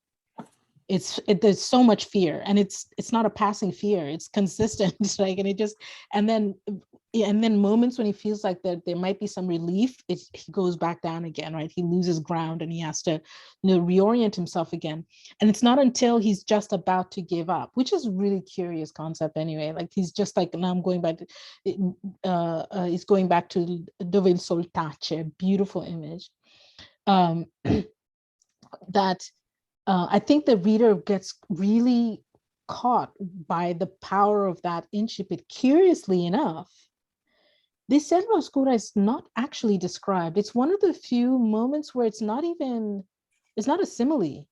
There's so much fear, and it's not a passing fear, it's consistent. Like, and then moments when he feels like that there might be some relief, he goes back down again, right? He loses ground and he has to, reorient himself again. And it's not until he's just about to give up, which is a really curious concept anyway. Like, he's just like, now I'm going back to, he's going back to Dove il sol tace, beautiful image. That I think the reader gets really caught by the power of that incipit. Curiously enough, this selva oscura is not actually described. It's one of the few moments where it's not a simile,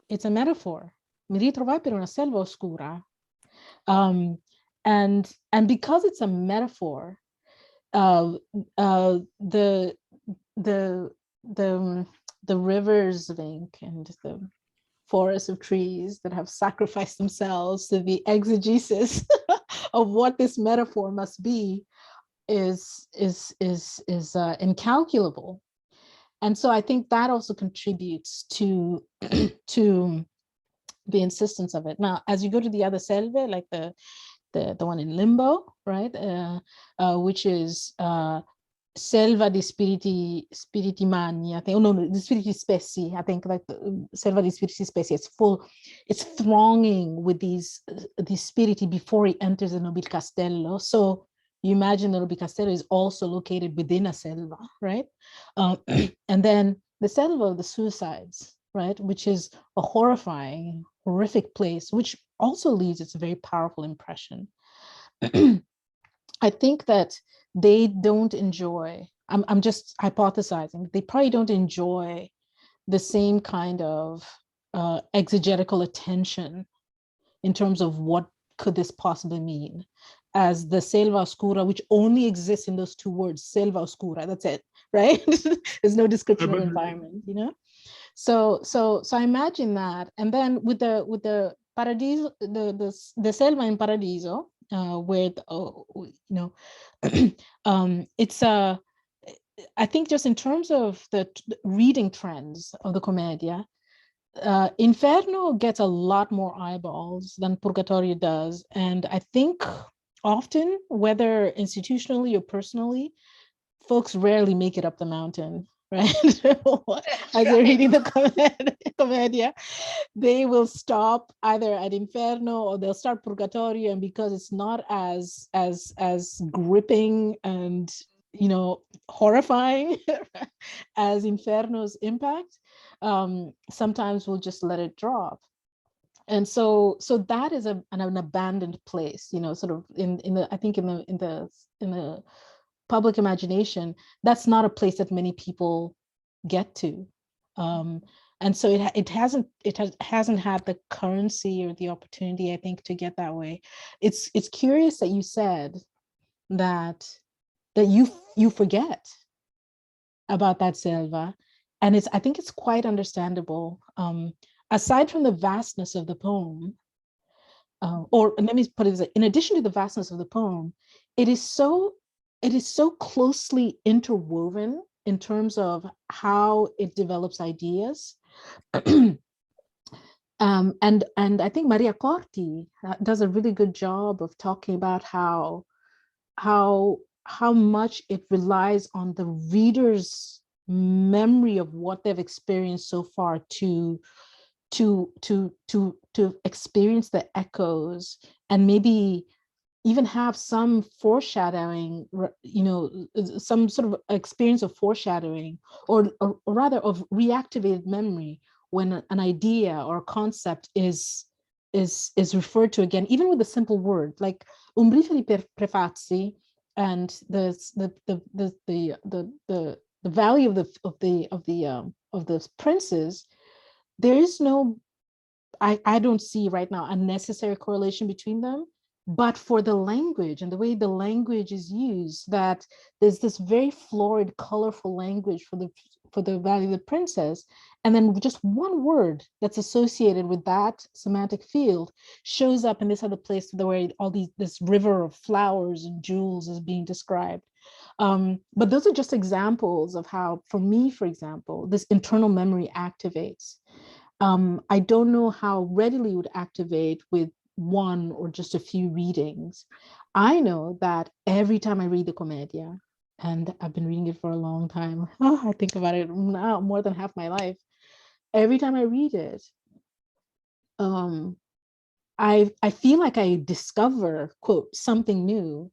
it's a metaphor. Mi ritrovai per una selva oscura. And because it's a metaphor, the rivers of ink and the forests of trees that have sacrificed themselves to the exegesis of what this metaphor must be is incalculable. And so I think that also contributes to the insistence of it. Now, as you go to the other selve, like the one in Limbo, right, which is selva di spiriti magni, I think, di spiriti spessi, I think, like selva di spiriti spessi, it's thronging with these spiriti before he enters the Nobil Castello. So you imagine the Nobil Castello is also located within a selva, right? And then the selva of the suicides, right, which is a horrific place, which also leaves its very powerful impression. I think that they don't enjoy, I'm just hypothesizing, they probably don't enjoy the same kind of exegetical attention in terms of what could this possibly mean as the selva oscura, which only exists in those two words, selva oscura, that's it, right? There's no description of environment, So I imagine that. And then with the Paradiso, the selva in Paradiso, where it's I think just in terms of the reading trends of the Commedia, Inferno gets a lot more eyeballs than Purgatorio does, and I think often, whether institutionally or personally, folks rarely make it up the mountain. Right? As they're reading the Commedia, they will stop either at Inferno or they'll start Purgatorio, and because it's not as gripping and horrifying as Inferno's impact, sometimes we'll just let it drop. And so that is an abandoned place, sort of in the public imagination. That's not a place that many people get to, and so it hasn't had the currency or the opportunity, I think, to get that way. It's curious that you said that you forget about that selva, and I think it's quite understandable. Aside from the vastness of the poem, or let me put it this way, in addition to the vastness of the poem, it is so closely interwoven in terms of how it develops ideas And I think Maria Corti does a really good job of talking about how much it relies on the reader's memory of what they've experienced so far to experience the echoes, and maybe even have some foreshadowing, some sort of experience of foreshadowing, or rather of reactivated memory when an idea or a concept is referred to again, even with a simple word like un briciolo di prefazzi, and the value of the princes. There is no, I don't see right now a necessary correlation between them, but for the language and the way the language is used, that there's this very florid, colorful language for the Valley of the Princess, and then just one word that's associated with that semantic field shows up in this other place where this river of flowers and jewels is being described. But those are just examples of how, for me, for example, this internal memory activates. I don't know how readily it would activate with one or just a few readings. I know that every time I read the Commedia, and I've been reading it for a long time, I think about it now more than half my life. Every time I read it, I feel like I discover, quote, something new.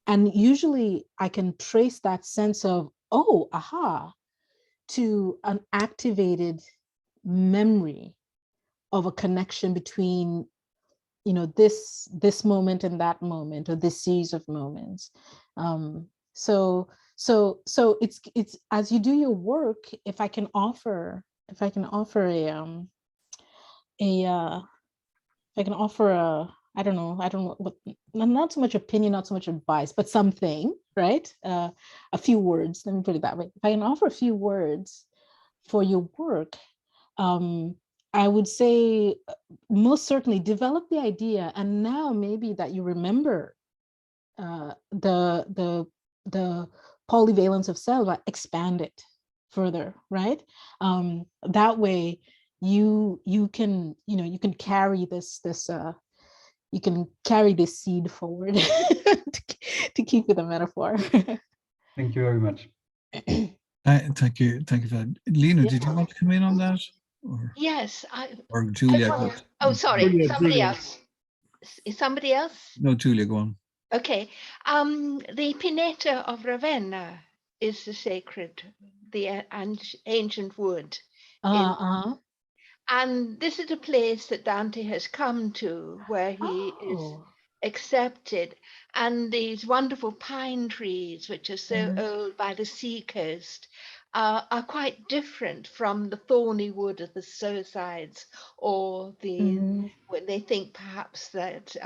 And usually I can trace that sense of, oh, aha, to an activated memory of a connection between, this moment and that moment, or this series of moments. So it's as you do your work, if I can offer I don't know what, not so much opinion, not so much advice, but something, right? A few words, let me put it that way. If I can offer a few words for your work, I would say most certainly develop the idea, and now maybe that you remember the polyvalence of selva, expand it further, right? That way you can carry this you can carry this seed forward to keep with the metaphor. Thank you very much. Thank you for that. Lena, did you want to come in on that? Or, Yes, or Julia? sorry, somebody Julia. else. Is somebody else? No, Julia, go on. Okay. The Pinette of Ravenna is the sacred, the ancient wood. And this is a place that Dante has come to, where he is accepted. And these wonderful pine trees, which are so old by the sea coast, are quite different from the thorny wood of the suicides, or when they think perhaps that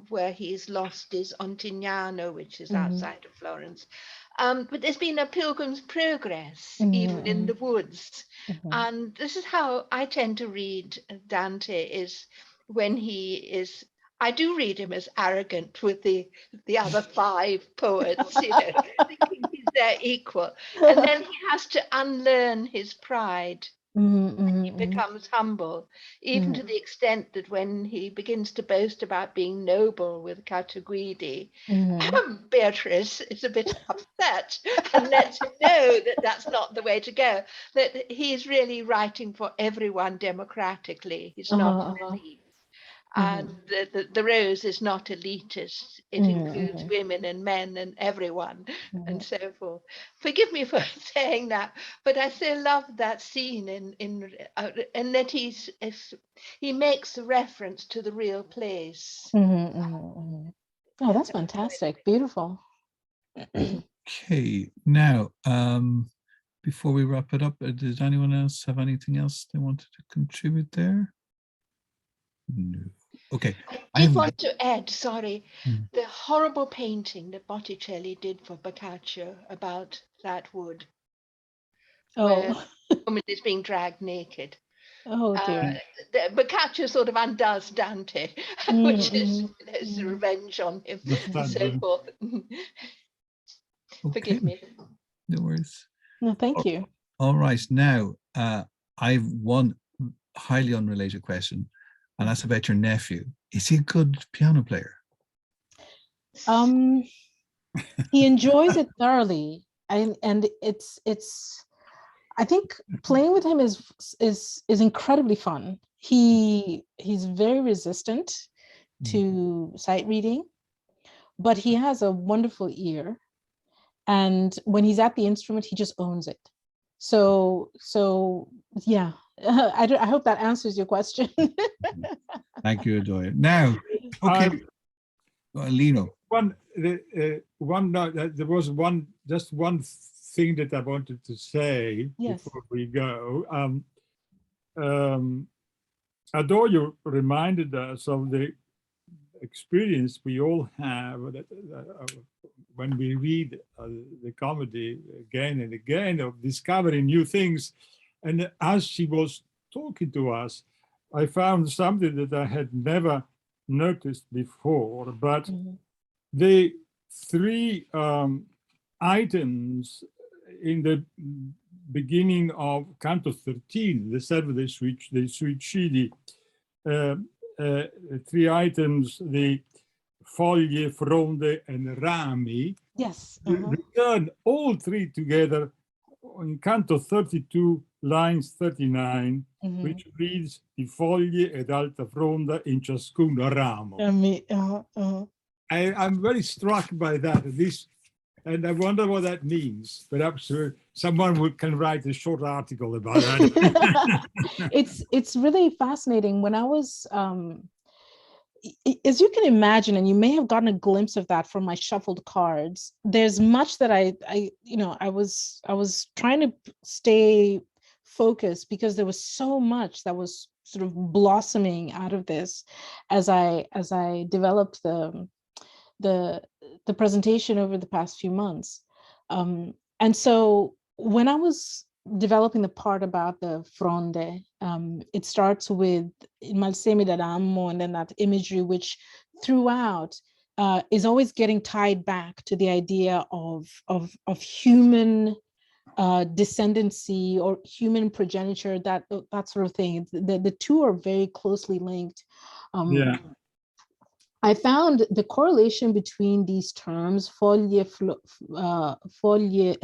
where he's lost is Ontignano, which is outside of Florence. But there's been a pilgrim's progress even in the woods. And this is how I tend to read Dante, is when he is, I do read him as arrogant with the other five poets, thinking he's their equal. And then he has to unlearn his pride. He becomes humble, even to the extent that when he begins to boast about being noble with Catuguidi, Beatrice is a bit upset and lets him know that that's not the way to go, that he's really writing for everyone democratically. He's not an elite. And the rose is not elitist. It includes women and men and everyone and so forth. Forgive me for saying that, but I so love that scene and that he makes a reference to the real place. Oh, that's fantastic. Beautiful. Okay, now, before we wrap it up, did anyone else have anything else they wanted to contribute there? No. Okay. I did want to add, sorry, the horrible painting that Botticelli did for Boccaccio about that wood. Where the woman is being dragged naked. Oh dear. Boccaccio sort of undoes Dante, which is revenge on him and so forth. Okay. Forgive me. No worries. No, thank you. All right. Now, I've one highly unrelated question. and that's about your nephew. Is he a good piano player? He enjoys it thoroughly, and it's I think playing with him is incredibly fun. He's very resistant to sight reading, but he has a wonderful ear, and when he's at the instrument, he just owns it. So yeah, I hope that answers your question. Thank you, Adoyo. Now, okay, Lino. There was just one thing that I wanted to say before we go. Adoyo reminded us of the experience we all have that, when we read the comedy again and again, of discovering new things. And as she was talking to us, I found something that I had never noticed before, but the three items in the beginning of Canto 13, the seven, the suicidi, three items, the foglie, fronde, and rami, return all three together in Canto 32, lines 39, which reads di foglie ed alta fronda in ciascun ramo. I'm very struck by that. And I wonder what that means. Perhaps someone can write a short article about that. It's really fascinating. When I was, as you can imagine, and you may have gotten a glimpse of that from my shuffled cards, there's much that I was trying to stay focused, because there was so much that was sort of blossoming out of this as I developed the presentation over the past few months. And so when I was developing the part about the fronde, it starts with il malseme d'Adamo, and then that imagery which throughout is always getting tied back to the idea of human descendancy or human progeniture, that sort of thing. The two are very closely linked. I found the correlation between these terms, foglie,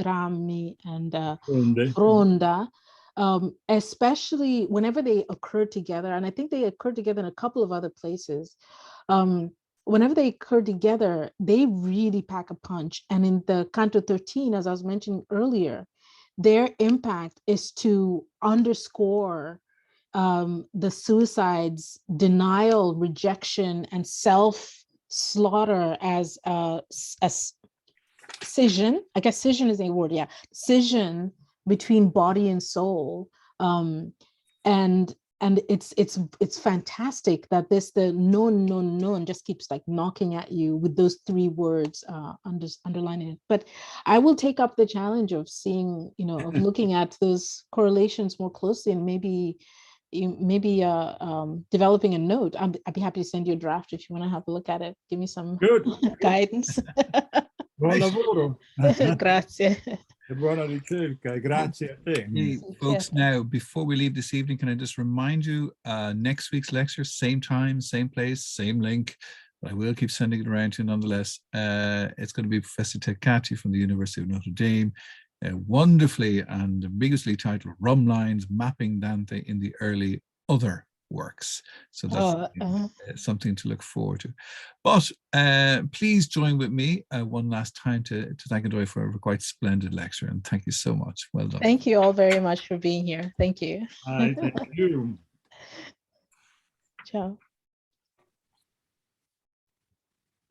rami, and fronda, especially whenever they occur together, and I think they occur together in a couple of other places. Whenever they occur together, they really pack a punch. And in the Canto 13, as I was mentioning earlier, their impact is to underscore the suicide's denial, rejection, and self-slaughter as scission. I guess scission is a word, scission between body and soul. And it's fantastic that the non just keeps like knocking at you with those three words underlining it. But I will take up the challenge of seeing, of looking at those correlations more closely, and maybe developing a note. I'd be happy to send you a draft if you want to have a look at it. Give me some guidance. Buon lavoro. Grazie. Buona ricerca. Grazie a te. Hey, folks, now, before we leave this evening, can I just remind you, next week's lecture, same time, same place, same link, but I will keep sending it around to you nonetheless. It's going to be Professor Teccati from the University of Notre Dame, wonderfully and ambiguously titled Rum Lines, Mapping Dante in the Early Other Works. So that's something to look forward to. But please join with me one last time to thank Adoyo for a quite splendid lecture, and thank you so much. Well done. Thank you all very much for being here. Thank you. Thank you. Ciao.